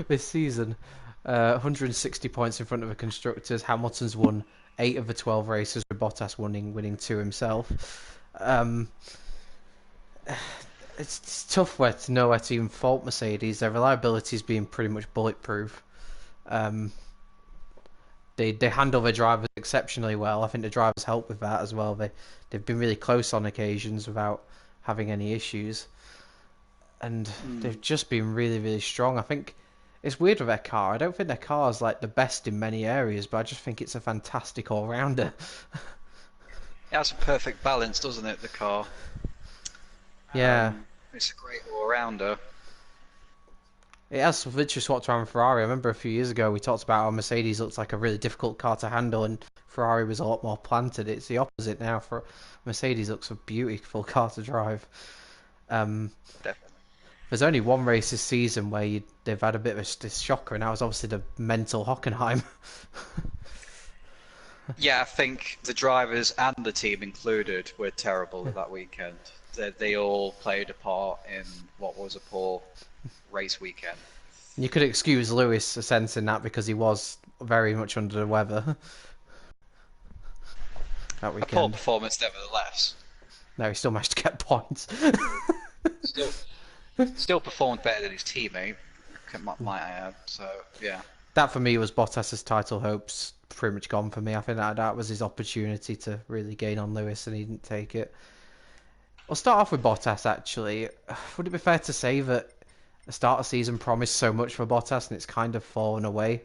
this season. 160 points in front of the constructors. Hamilton's won 8 of the 12 races, with Bottas winning 2 himself. it's tough where to know where to even fault Mercedes. Their reliability's been pretty much bulletproof. Um, they handle their drivers exceptionally well. I think the drivers help with that as well. They've been really close on occasions without having any issues, and they've just been really really strong. I think it's weird with their car. I don't think their car is like the best in many areas, but I just think it's a fantastic all rounder. It has a perfect balance, doesn't it, the car? Yeah. It's a great all-rounder. It has literally swapped around Ferrari. I remember a few years ago we talked about how Mercedes looks like a really difficult car to handle, and Ferrari was a lot more planted. It's the opposite now. For Mercedes looks a beautiful car to drive. Um, Definitely. there's only one race this season where they've had a bit of this shocker, and that was obviously the mental Hockenheim. Yeah, I think the drivers and the team included were terrible that weekend. They all played a part in what was a poor race weekend. You could excuse Lewis a sense in that because he was very much under the weather that A poor weekend. performance, nevertheless. No, he still managed to get points. Still, still performed better than his teammate, might I add. So yeah, That for me was Bottas's title hopes pretty much gone for me. I think that was his opportunity to really gain on Lewis, and he didn't take it. We'll start off with Bottas actually. Would it be fair to say that the start of the season promised so much for Bottas and it's kind of fallen away?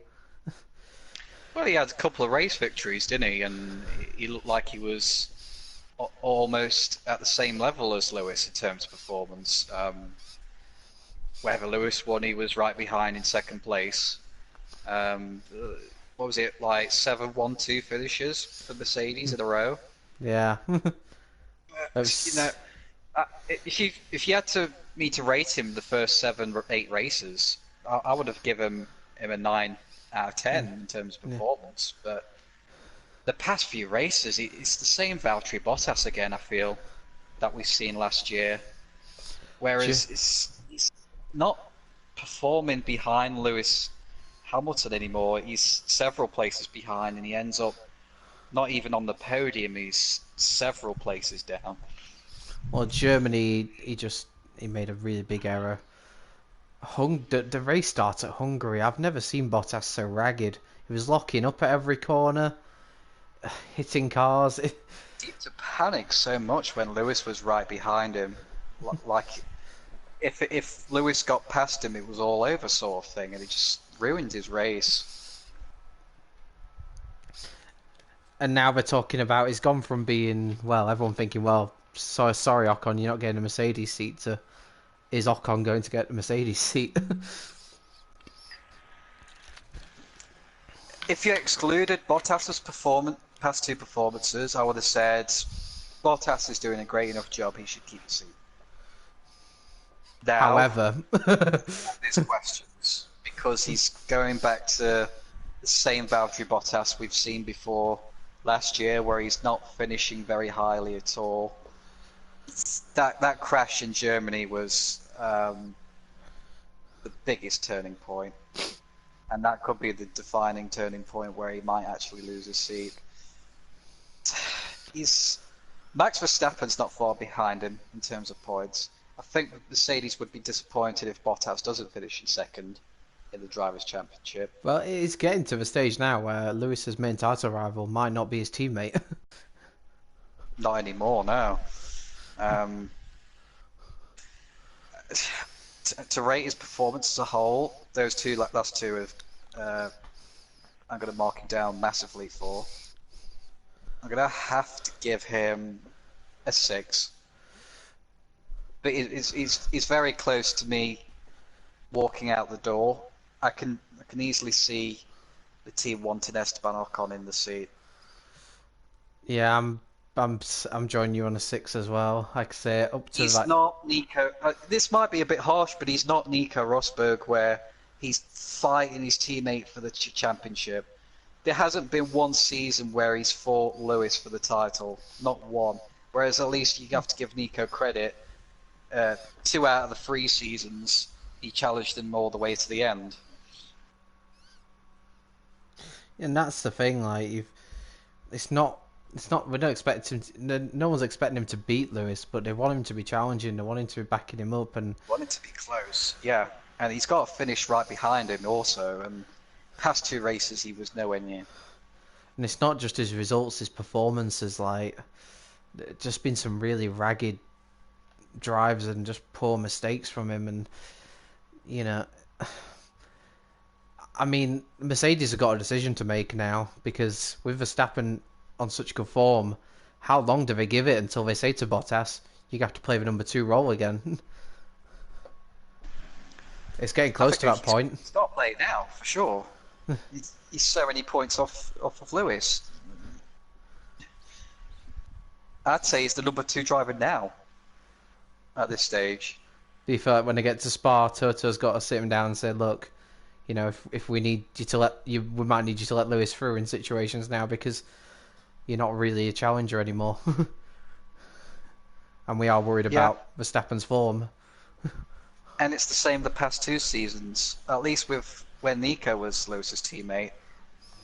well, he had a couple of race victories, didn't he? And he looked like he was almost at the same level as Lewis in terms of performance. Wherever Lewis won, he was right behind in second place. What was it, like 7-1-2 finishes for Mercedes in a row? Yeah. You know, if you had me to rate him the first 7 or 8 races, I would have given him a 9 out of 10 in terms of performance. But the past few races, it's the same Valtteri Bottas again. I feel that we've seen last year, whereas he's not performing behind Lewis Hamilton anymore. He's several places behind, and he ends up not even on the podium. He's several places down. Well, Germany, he made a really big error. The race start at Hungary, I've never seen Bottas so ragged. He was locking up at every corner, hitting cars. He seemed to panic so much when Lewis was right behind him. Like, if Lewis got past him, it was all over sort of thing, and it just ruined his race. And now they're talking about he's gone from being, well, everyone thinking, well, sorry Ocon, you're not getting a Mercedes seat, to is Ocon going to get the Mercedes seat? If you excluded Bottas's past 2 performances, I would have said Bottas is doing a great enough job. He should keep the seat. Now, However, there's questions because he's going back to the same Valtteri Bottas we've seen before last year, where he's not finishing very highly at all. That crash in Germany was the biggest turning point, and that could be the defining turning point where he might actually lose his seat. Max Verstappen's not far behind him in terms of points. I think Mercedes would be disappointed if Bottas doesn't finish in second in the Drivers' Championship. well, it's getting to the stage now where Lewis's main title rival might not be his teammate. Not anymore, no. To rate his performance as a whole, those last two have, I'm going to mark him down massively for. I'm going to have to give him a 6. But he's very close to me walking out the door. I can easily see the team wanting Esteban Ocon in the seat. Yeah, I'm joining you on a 6 as well. Like I say, up to He's not Nico. This might be a bit harsh, but he's not Nico Rosberg, where he's fighting his teammate for the championship. There hasn't been one season where he's fought Lewis for the title, not one. Whereas at least you have to give Nico credit. 2 out of the 3 seasons, he challenged him all the way to the end. And that's the thing, like it's not it's not. We don't expect him. No one's expecting him to beat Lewis, but they want him to be challenging. They want him to be backing him up, and Want it to be close, yeah. And he's got a finish right behind him also. And past two races, he was nowhere near. it's not just his results, his performances. Like, just been some really ragged drives and just poor mistakes from him, and you know, I mean, Mercedes have got a decision to make now because with Verstappen on such good form, how long do they give it until they say to Bottas, "You have to play the number two role again"? It's getting I close think to that point. start playing now for sure. He's so many points off of Lewis. I'd say he's the number two driver now at this stage. Do you feel like when they get to Spa, Toto's got to sit him down and say, "Look, you know, if we need you to let you, we might need you to let Lewis through in situations now because you're not really a challenger anymore, and we are worried Yeah, about Verstappen's form." and it's the same the past two seasons. At least with when Nico was Lewis's teammate,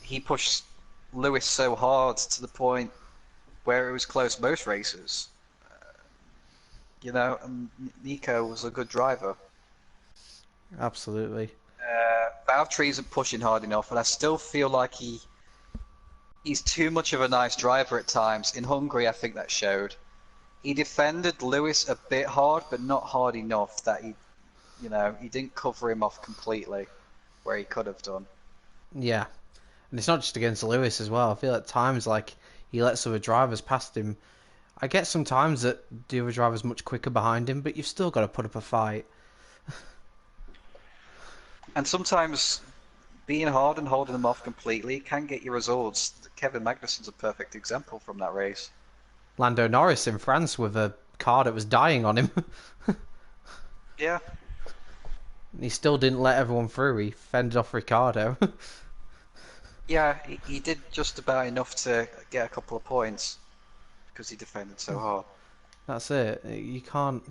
he pushed Lewis so hard to the point where it was close most races. You know, and Nico was a good driver. Absolutely. Valtteri isn't pushing hard enough, and I still feel like he's too much of a nice driver at times. In Hungary, I think that showed. He defended Lewis a bit hard, but not hard enough that he didn't cover him off completely, where he could have done. Yeah, and it's not just against Lewis as well. I feel at times like he lets other drivers past him. I get sometimes that the other driver's much quicker behind him, but you've still got to put up a fight. And sometimes being hard and holding them off completely can get you results. Kevin Magnussen's a perfect example from that race. Lando Norris in France with a car that was dying on him. Yeah, He still didn't let everyone through. He fended off Ricardo. yeah, he did just about enough to get a couple of points because he defended so hard. That's it. You can't.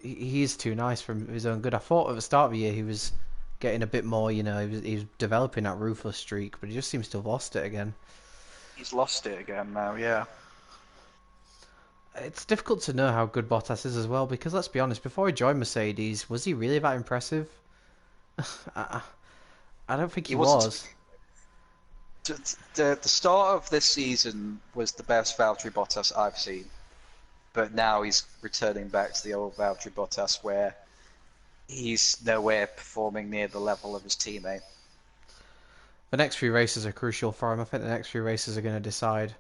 He's too nice for his own good. I thought at the start of the year he was getting a bit more. You know, he was developing that ruthless streak, but he just seems to have lost it again. He's lost it again now, yeah. It's difficult to know how good Bottas is as well because let's be honest, before he joined Mercedes, was he really that impressive? I, I don't think he He wasn't. was. The start of this season was the best Valtteri Bottas I've seen, but now he's returning back to the old Valtteri Bottas where he's nowhere performing near the level of his teammate. The next few races are crucial for him. I think the next few races are going to decide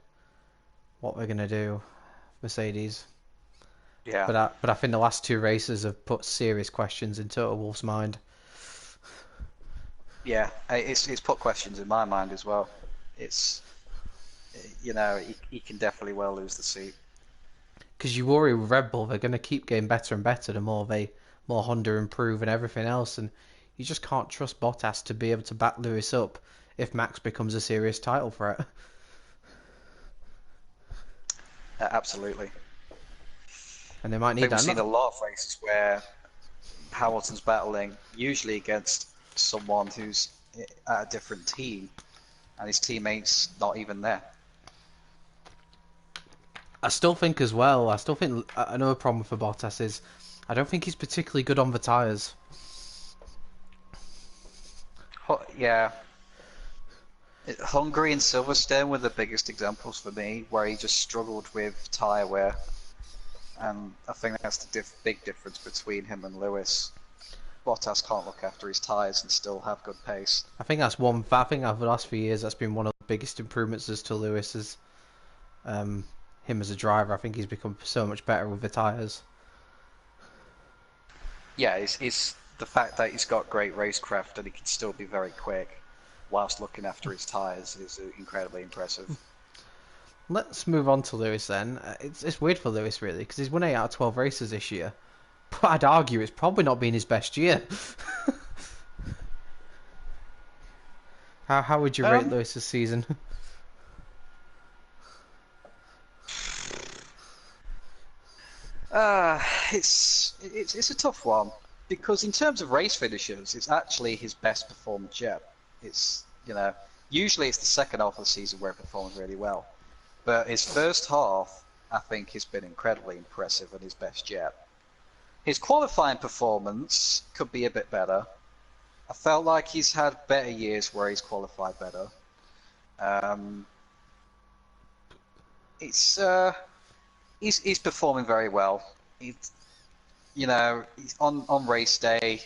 what they're going to do, Mercedes. Yeah, But I think the last two races have put serious questions in Toto Wolff's mind. yeah, it's put questions in my mind as well. It's he can definitely well lose the seat. Because you worry with Red Bull, they're going to keep getting better and better the more Honda improve and everything else, and you just can't trust Bottas to be able to back Lewis up if Max becomes a serious title threat. Absolutely. And they might I need think we've that. seen a lot of races where Hamilton's battling, usually against someone who's at a different team, and his teammates not even there. I still think as well, another problem for Bottas is I don't think he's particularly good on the tyres. Yeah, Hungary and Silverstone were the biggest examples for me, where he just struggled with tyre wear, and I think that's the big difference between him and Lewis. Bottas can't look after his tyres and still have good pace. I think that's one. I think over the last few years, that's been one of the biggest improvements as to Lewis is him as a driver. I think he's become so much better with the tyres. Yeah, it's the fact that he's got great racecraft and he can still be very quick whilst looking after his tyres is incredibly impressive. Let's move on to Lewis then. It's weird for Lewis really because he's won 8 out of 12 races this year, but I'd argue it's probably not been his best year. How would you rate Lewis's season? It's a tough one because in terms of race finishes, it's actually his best performance yet. It's usually it's the second half of the season where he performs really well. But his first half, I think, has been incredibly impressive and his best yet. His qualifying performance could be a bit better. I felt like he's had better years where he's qualified better. Um, it's he's performing very well. He's, he's on race day.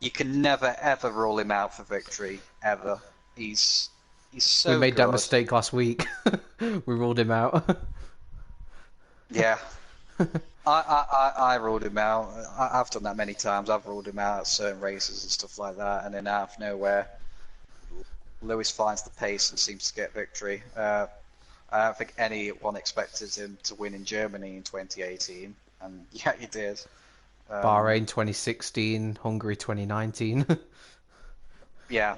You can never ever rule him out for victory ever. He's We so made that good. mistake last week. We ruled him out. Yeah, I ruled him out. I've done that many times. I've ruled him out at certain races and stuff like that, and then out of nowhere, Lewis finds the pace and seems to get victory. I don't think anyone expected him to win in Germany in 2018, and yeah, he did. Bahrain 2016, Hungary 2019. Yeah,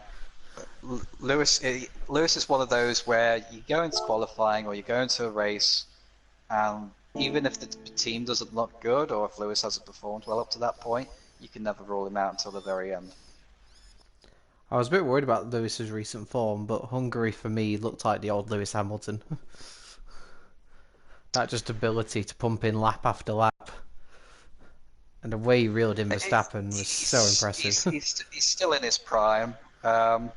Lewis is one of those where you go into qualifying or you go into a race, and even if the team doesn't look good or if Lewis hasn't performed well up to that point, you can never rule him out until the very end. I was a bit worried about Lewis's recent form, but Hungary for me looked like the old Lewis Hamilton. That just ability to pump in lap after lap. And the way he reeled in Verstappen was so impressive. He's still in his prime. Um,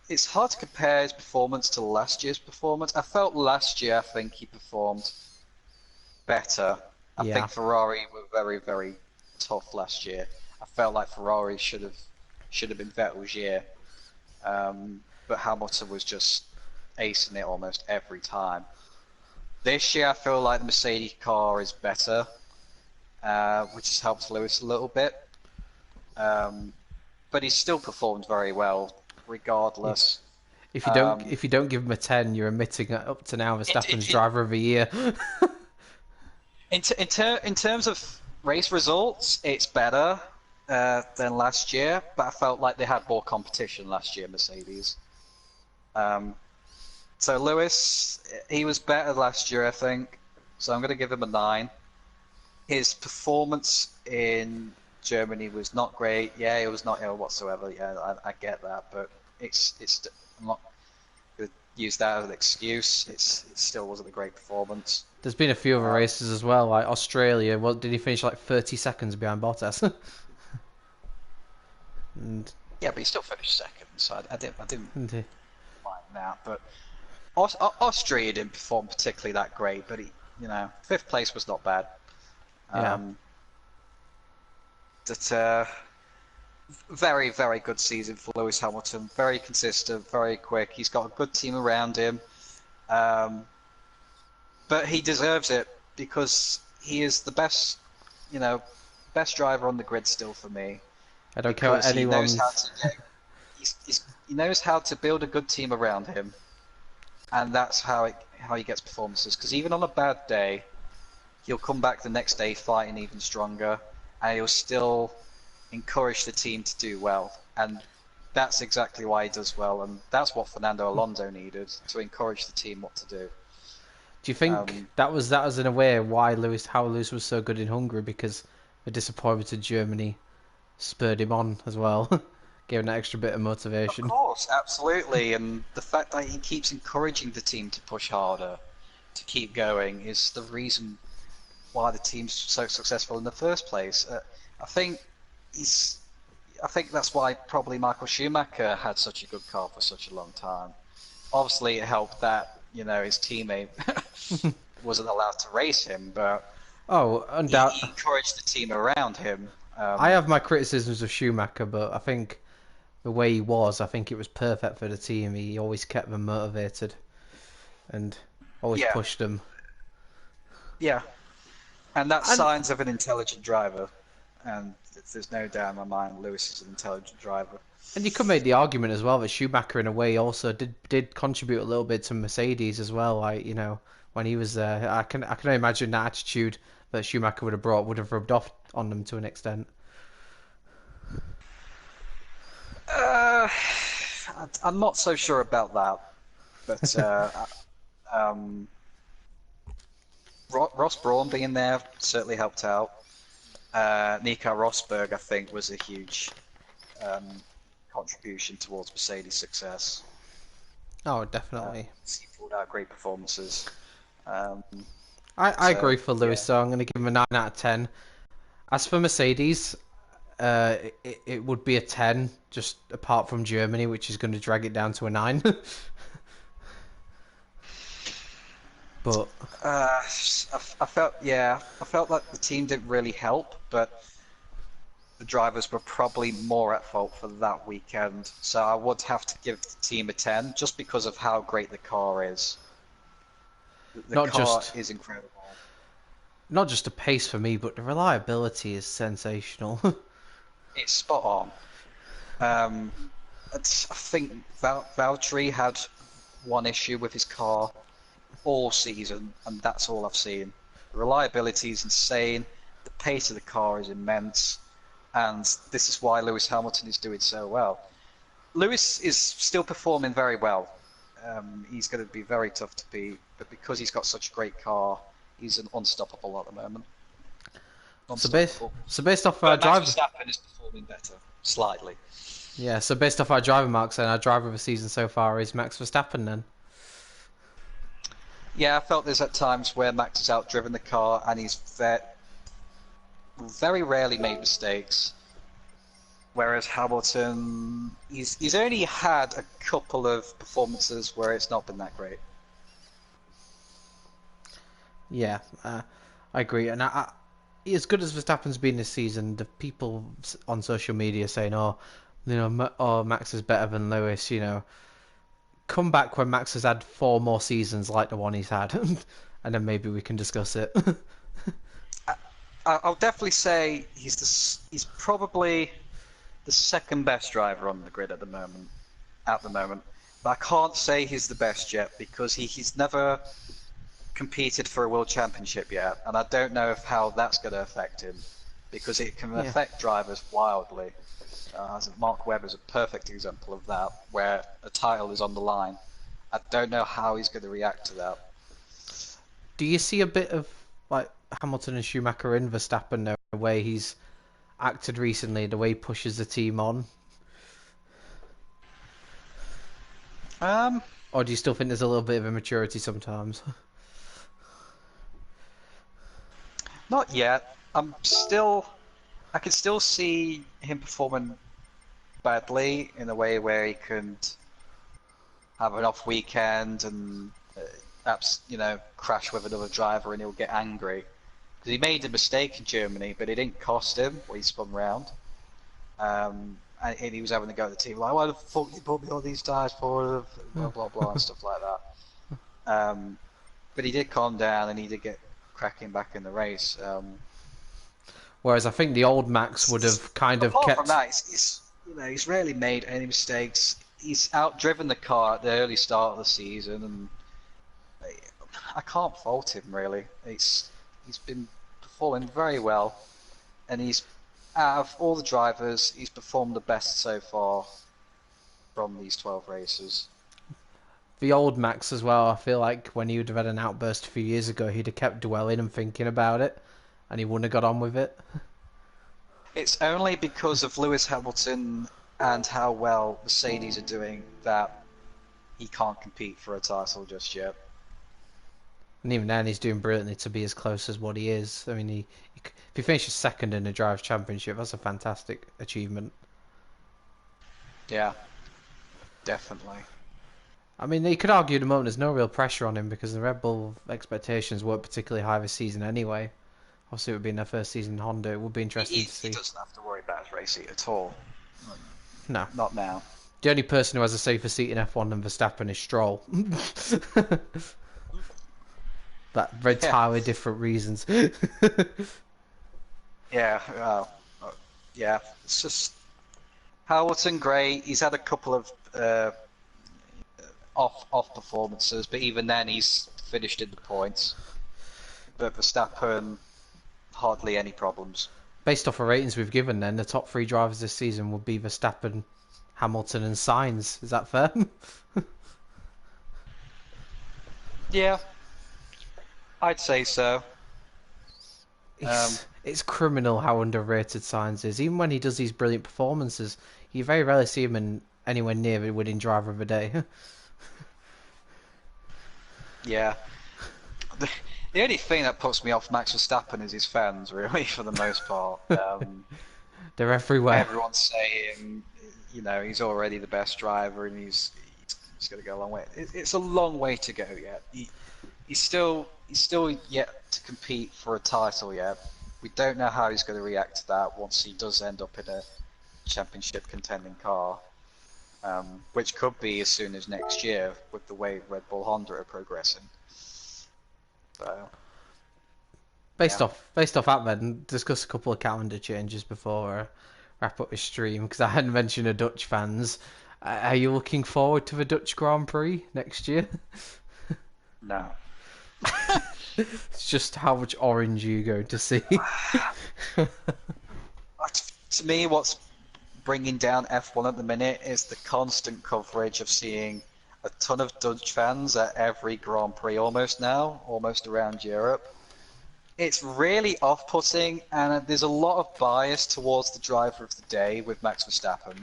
it's hard to compare his performance to last year's performance. I felt last year, I think he performed better. I Yeah. think Ferrari were very, very tough last year. I felt like Ferrari should have been Vettel's year, but Hamilton was just acing it almost every time. This year, I feel like the Mercedes car is better, which has helped Lewis a little bit. But he's still performed very well, regardless. If you don't give him a 10, you're admitting up to now Verstappen's driver of the year. In terms of race results, it's better than last year, but I felt like they had more competition last year, Mercedes. So Lewis, he was better last year, I think. So I'm going to give him a 9. His performance in Germany was not great. Yeah, it was not ill whatsoever. Yeah, I get that, but I'm not going to use that as an excuse. It still wasn't a great performance. There's been a few other races as well, like Australia. What did he finish like 30 seconds behind Bottas? And Yeah, but he still finished second, so I didn't and mind that. But Austria didn't perform particularly that great, but fifth place was not bad. yeah, Very, very good season for Lewis Hamilton. Very consistent, very quick. He's got a good team around him. But he deserves it because he is the best, best driver on the grid still for me. I don't care what Because anyone's. he knows how to build a good team around him, and that's how he gets performances. Because even on a bad day, he'll come back the next day fighting even stronger, and he'll still encourage the team to do well. And that's exactly why he does well, and that's what Fernando Alonso needed to encourage the team what to do. Do you think that was in a way how Lewis was so good in Hungary, because the disappointment to Germany spurred him on as well, gave him that extra bit of motivation. Of course, absolutely, and the fact that he keeps encouraging the team to push harder, to keep going, is the reason why the team's so successful in the first place. I think that's why probably Michael Schumacher had such a good car for such a long time. Obviously, it helped that his teammate wasn't allowed to race him, but Oh, he encouraged the team around him. I have my criticisms of Schumacher, but I think the way he was, I think it was perfect for the team. He always kept them motivated and always Yeah. pushed them. Yeah, and that's And signs of an intelligent driver. And there's no doubt in my mind Lewis is an intelligent driver. And you could make the argument as well that Schumacher, in a way, also did contribute a little bit to Mercedes as well. Like, when he was there, I can imagine that attitude that Schumacher would have brought would have rubbed off on them to an extent. I'm not so sure about that, but Ross Brawn being there certainly helped out. Nico Rosberg, I think, was a huge contribution towards Mercedes' success. Oh, definitely. He pulled out great performances. Um, I agree so for yeah, Lewis, so I'm going to give him a 9 out of 10. As for Mercedes, it would be a 10, just apart from Germany, which is going to drag it down to a 9. But I felt like the team didn't really help, but the drivers were probably more at fault for that weekend. So I would have to give the team a 10 just because of how great the car is. The not car just is incredible. not just the pace for me, but the reliability is sensational. It's spot on. Um, I think Valtteri had one issue with his car all season, and that's all I've seen. The reliability is insane. The pace of the car is immense, and this is why Lewis Hamilton is doing so well. Lewis is still performing very well. He's going to be very tough to beat, but because he's got such a great car, he's an unstoppable at the moment. Unstoppable. So based off our But Max driver, Verstappen is performing better, slightly. yeah. So based off our driver marks, and our driver of the season so far is Max Verstappen. Then, Yeah, I felt there's at times where Max has outdriven the car and he's very rarely made mistakes. Whereas Hamilton, he's only had a couple of performances where it's not been that great. yeah, I agree. And as good as Verstappen's been this season, the people on social media saying, "Oh, oh, Max is better than Lewis," come back when Max has had 4 more seasons like the one he's had, and then maybe we can discuss it. I'll definitely say he's probably the second best driver on the grid at the moment. But I can't say he's the best yet because he's never competed for a world championship yet, and I don't know how that's going to affect him because it can Yeah. affect drivers wildly. Mark Webber's a perfect example of that, where a title is on the line. I don't know how he's going to react to that. Do you see a bit of like Hamilton and Schumacher in Verstappen, the way he's acted recently, the way he pushes the team on? Um, Or do you still think there's a little bit of immaturity sometimes? Not yet. I can still see him performing badly in a way where he can have an off weekend and perhaps crash with another driver and he'll get angry because he made a mistake in Germany, but it didn't cost him when he spun round. And he was having to go to the team like, "Why the fuck you put me on these tires for?" Blah blah blah and stuff like that. But he did calm down and he did get cracking back in the race. Whereas I think the old Max would have kind of Apart from kept. that, he's rarely made any mistakes. He's outdriven the car at the early start of the season, and I can't fault him really. He's been performing very well, and he's out of all the drivers, he's performed the best so far from these 12 races. The old Max as well, I feel like when he would have had an outburst a few years ago, he'd have kept dwelling and thinking about it, and he wouldn't have got on with it. It's only because of Lewis Hamilton and how well Mercedes are doing that he can't compete for a title just yet. And even then, he's doing brilliantly to be as close as what he is. I mean, if he finishes second in the Drivers' Championship, that's a fantastic achievement. Yeah, definitely. I mean, you could argue at the moment there's no real pressure on him because the Red Bull expectations weren't particularly high this season anyway. Obviously, it would be in their first season in Honda. It would be interesting to He see. doesn't have to worry about his race seat at all. No. Not now. The only person who has a safer seat in F1 than Verstappen is Stroll. But for Yeah, entirely different reasons. yeah, yeah. It's just Hamilton, great. He's had a couple of off performances, but even then he's finished in the points. But Verstappen, hardly any problems. Based off the ratings we've given, then the top 3 drivers this season would be Verstappen, Hamilton, and Sainz. Is that fair? Yeah, I'd say so. Um, It's criminal how underrated Sainz is. Even when he does these brilliant performances, you very rarely see him in anywhere near the winning driver of the day. Yeah. The, the only thing that puts me off Max Verstappen is his fans, really, for the most part. They're everywhere. Everyone's saying, he's already the best driver and he's going to go a long way. It's a long way to go yet. He's still yet to compete for a title yet. We don't know how he's going to react to that once he does end up in a championship contending car, which could be as soon as next year with the way Red Bull Honda are progressing. So, Based yeah. off based off that, then discuss a couple of calendar changes before wrap up this stream because I hadn't mentioned the Dutch fans. Are you looking forward to the Dutch Grand Prix next year? No. It's just how much orange you going to see. To me, what's bringing down F1 at the minute is the constant coverage of seeing a ton of Dutch fans at every Grand Prix almost around Europe. It's really off-putting, and there's a lot of bias towards the driver of the day with Max Verstappen.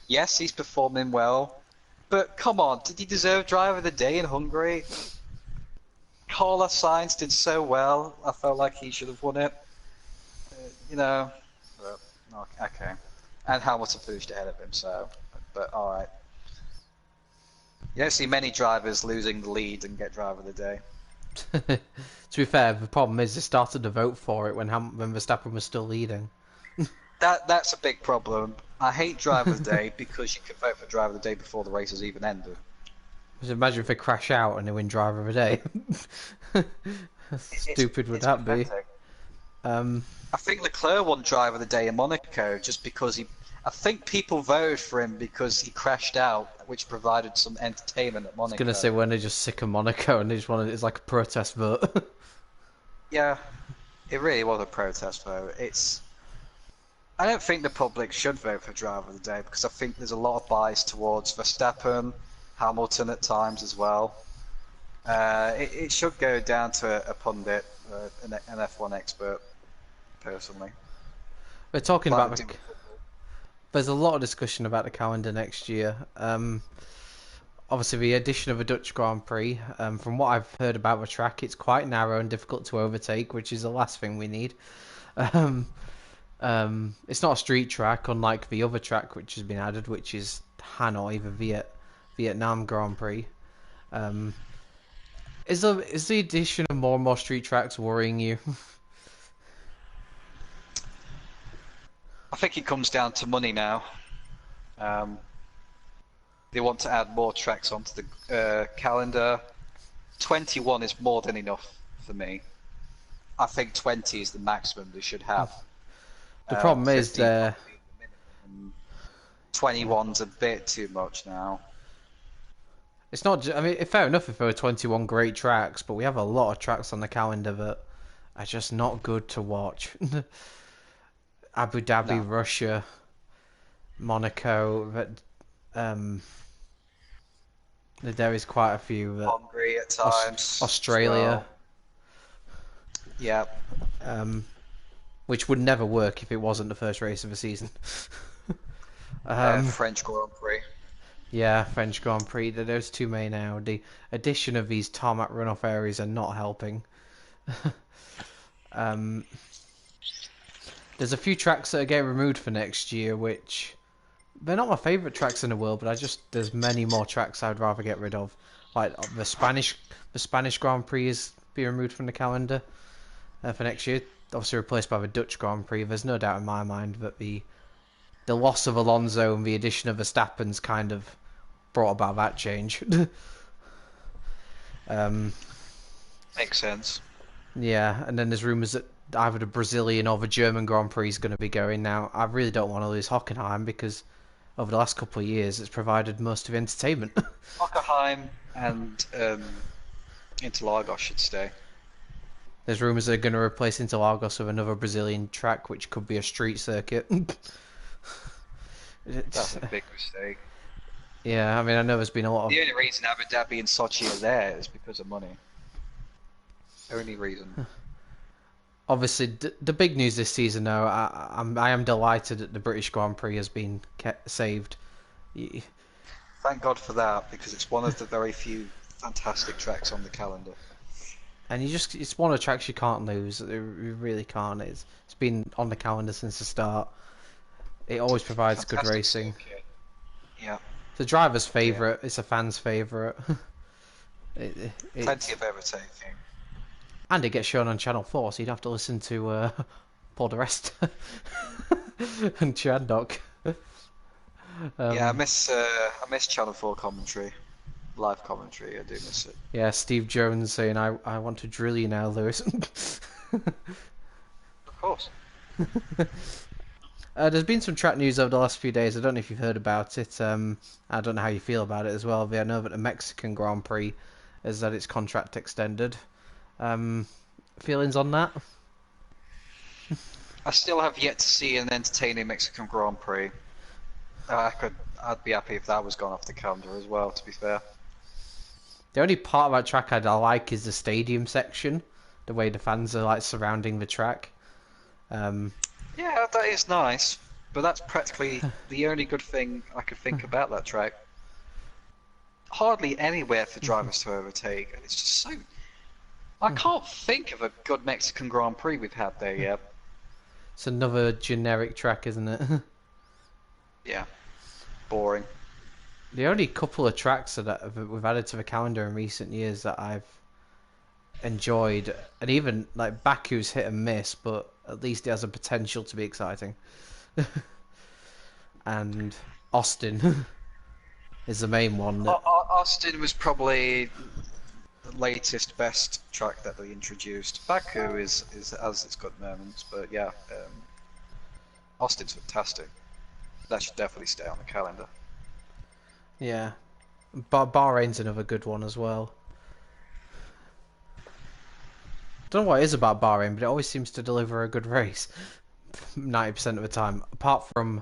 Yes, he's performing well, but come on, did he deserve driver of the day in Hungary? Carlos Sainz did so well, I felt like he should have won it. You know, but, okay. And Hamilton finished ahead of him, so, but alright. You don't see many drivers losing the lead and get driver of the day. To be fair, the problem is they started to vote for it when Verstappen was still leading. That's a big problem. I hate driver of the day because you can vote for driver of the day before the race has even ended. Just imagine if they crash out and they win driver of the day. How stupid would that be? I think Leclerc won driver of the day in Monaco just because I think people voted for him because he crashed out, which provided some entertainment at Monaco. I was gonna say when they're just sick of Monaco and they just want it's like a protest vote. Yeah, it really was a protest vote. I don't think the public should vote for driver of the day because I think there's a lot of bias towards Verstappen, Hamilton at times as well. It should go down to a pundit, an F1 expert, personally. We're talking Like about they do with football. there's a lot of discussion about the calendar next year. Obviously, the addition of a Dutch Grand Prix. From what I've heard about the track, it's quite narrow and difficult to overtake, which is the last thing we need. Um, it's not a street track, unlike the other track which has been added, which is Hanoi, the Vietnam Grand Prix. Is the addition of more and more street tracks worrying you? I think it comes down to money now. They want to add more tracks onto the calendar. 21 is more than enough for me. I think 20 is the maximum they should have. The problem is 15 probably the minimum. 21's a bit too much now. it's not. I mean, fair enough if there were 21 great tracks, but we have a lot of tracks on the calendar that are just not good to watch. Abu Dhabi, No. Russia, Monaco. There is quite a few that Hungry at times. Australia, Yeah. which would never work if it wasn't the first race of the season. French Grand Prix. Yeah, French Grand Prix. There's too many now. The addition of these tarmac runoff areas are not helping. There's a few tracks that are getting removed for next year, which they're not my favourite tracks in the world, but there's many more tracks I'd rather get rid of. Like the Spanish Grand Prix is being removed from the calendar for next year, obviously replaced by the Dutch Grand Prix. There's no doubt in my mind that the loss of Alonso and the addition of Verstappen's kind of brought about that change. Makes sense. Yeah, and then there's rumours that either the Brazilian or the German Grand Prix is going to be going now. I really don't want to lose Hockenheim because over the last couple of years it's provided most of the entertainment. Hockenheim and Interlagos should stay. There's rumours they're going to replace Interlagos with another Brazilian track, which could be a street circuit. That's a big mistake. Yeah, I mean, I know there's been a lot of... The only reason Abu Dhabi and Sochi are there is because of money. Only reason. Obviously, the big news this season, though, I am delighted that the British Grand Prix has been saved. Thank God for that, because it's one of the very few fantastic tracks on the calendar. And it's one of the tracks you can't lose. You really can't. It's been on the calendar since the start. It always provides good Fantastic racing. circuit. Yeah. It's a driver's favourite. It's a fan's favourite. Plenty of overtaking. And it gets shown on Channel 4, so you'd have to listen to Paul de Rest and Chandok. Yeah, I miss Channel 4 commentary. Live commentary, I do miss it. Yeah, Steve Jones saying, I want to drill you now, Lewis. Of course. There's been some track news over the last few days. I don't know if you've heard about it. I don't know how you feel about it as well. I know that the Mexican Grand Prix has had its contract extended. Feelings on that? I still have yet to see an entertaining Mexican Grand Prix. I'd be happy if that was gone off the calendar as well, to be fair. The only part of that track I like is the stadium section. The way the fans are like surrounding the track. Yeah, that is nice, but that's practically the only good thing I could think about that track. Hardly anywhere for drivers to overtake, and it's just so... I can't think of a good Mexican Grand Prix we've had there yet. It's another generic track, isn't it? Yeah. Boring. The only couple of tracks that we've added to the calendar in recent years that I've enjoyed, and even like Baku's hit and miss, but at least it has a potential to be exciting. And Austin is the main one. Austin was probably the latest best track that they introduced. Baku is has its good moments, but yeah, Austin's fantastic. That should definitely stay on the calendar. Yeah, Bahrain's another good one as well. Don't know what it is about Bahrain, but it always seems to deliver a good race 90% of the time. Apart from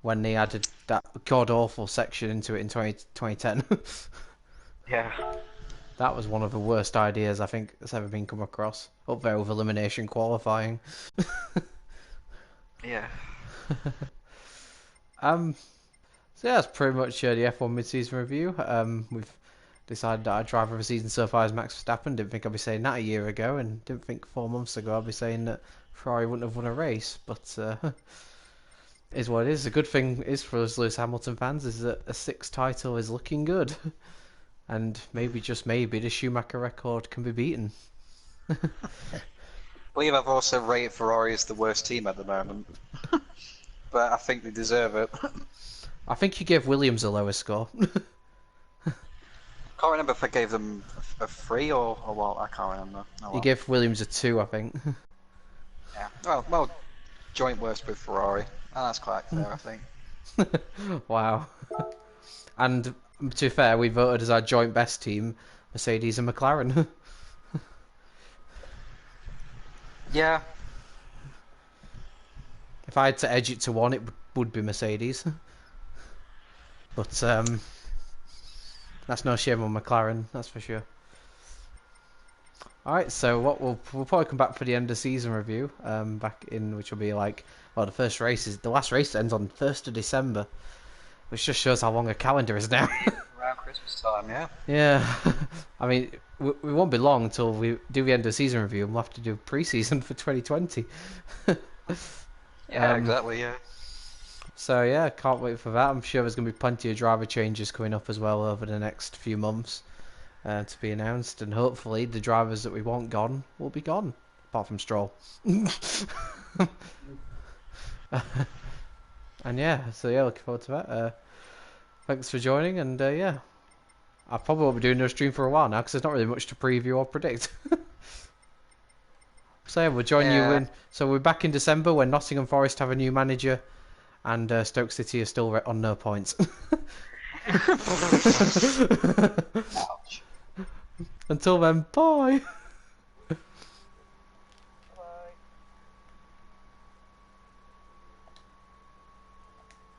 when they added that god-awful section into it in 2010. Yeah. That was one of the worst ideas I think that's ever been come across. Up there with elimination qualifying. Yeah. So yeah, that's pretty much the F1 mid-season review. We've decided that our driver of the season so far is Max Verstappen. Didn't think I'd be saying that a year ago, and didn't think 4 months ago I'd be saying that Ferrari wouldn't have won a race. But is what it is. The good thing is for us Lewis Hamilton fans is that a 6th title is looking good, and maybe just maybe the Schumacher record can be beaten. I believe I've also rated Ferrari as the worst team at the moment, but I think they deserve it. I think you gave Williams a lower score. Can't remember if I gave them a 3 or what. I can't remember. Oh, well. You gave Williams a 2, I think. Yeah. Well, joint worst with Ferrari, and that's quite fair, I think. Wow. And to be fair, we voted as our joint best team Mercedes and McLaren. Yeah. If I had to edge it to one, it would be Mercedes. But that's no shame on McLaren, that's for sure. Alright, so what we'll probably come back for the end of season review, back in which will be like, well, the last race ends on 1st of December, which just shows how long a calendar is now. Around Christmas time, yeah. Yeah, I mean, we won't be long until we do the end of season review, and we'll have to do pre-season for 2020. Yeah, exactly, yeah. So yeah, can't wait for that. I'm sure there's going to be plenty of driver changes coming up as well over the next few months to be announced, and hopefully the drivers that we want gone will be gone, apart from Stroll. And yeah, so yeah, looking forward to that. Thanks for joining, and yeah, I probably won't be doing no stream for a while now because there's not really much to preview or predict. So yeah, we'll join you in. So we're back in December when Nottingham Forest have a new manager, and Stoke City are still on no points. Ouch. Until then, bye.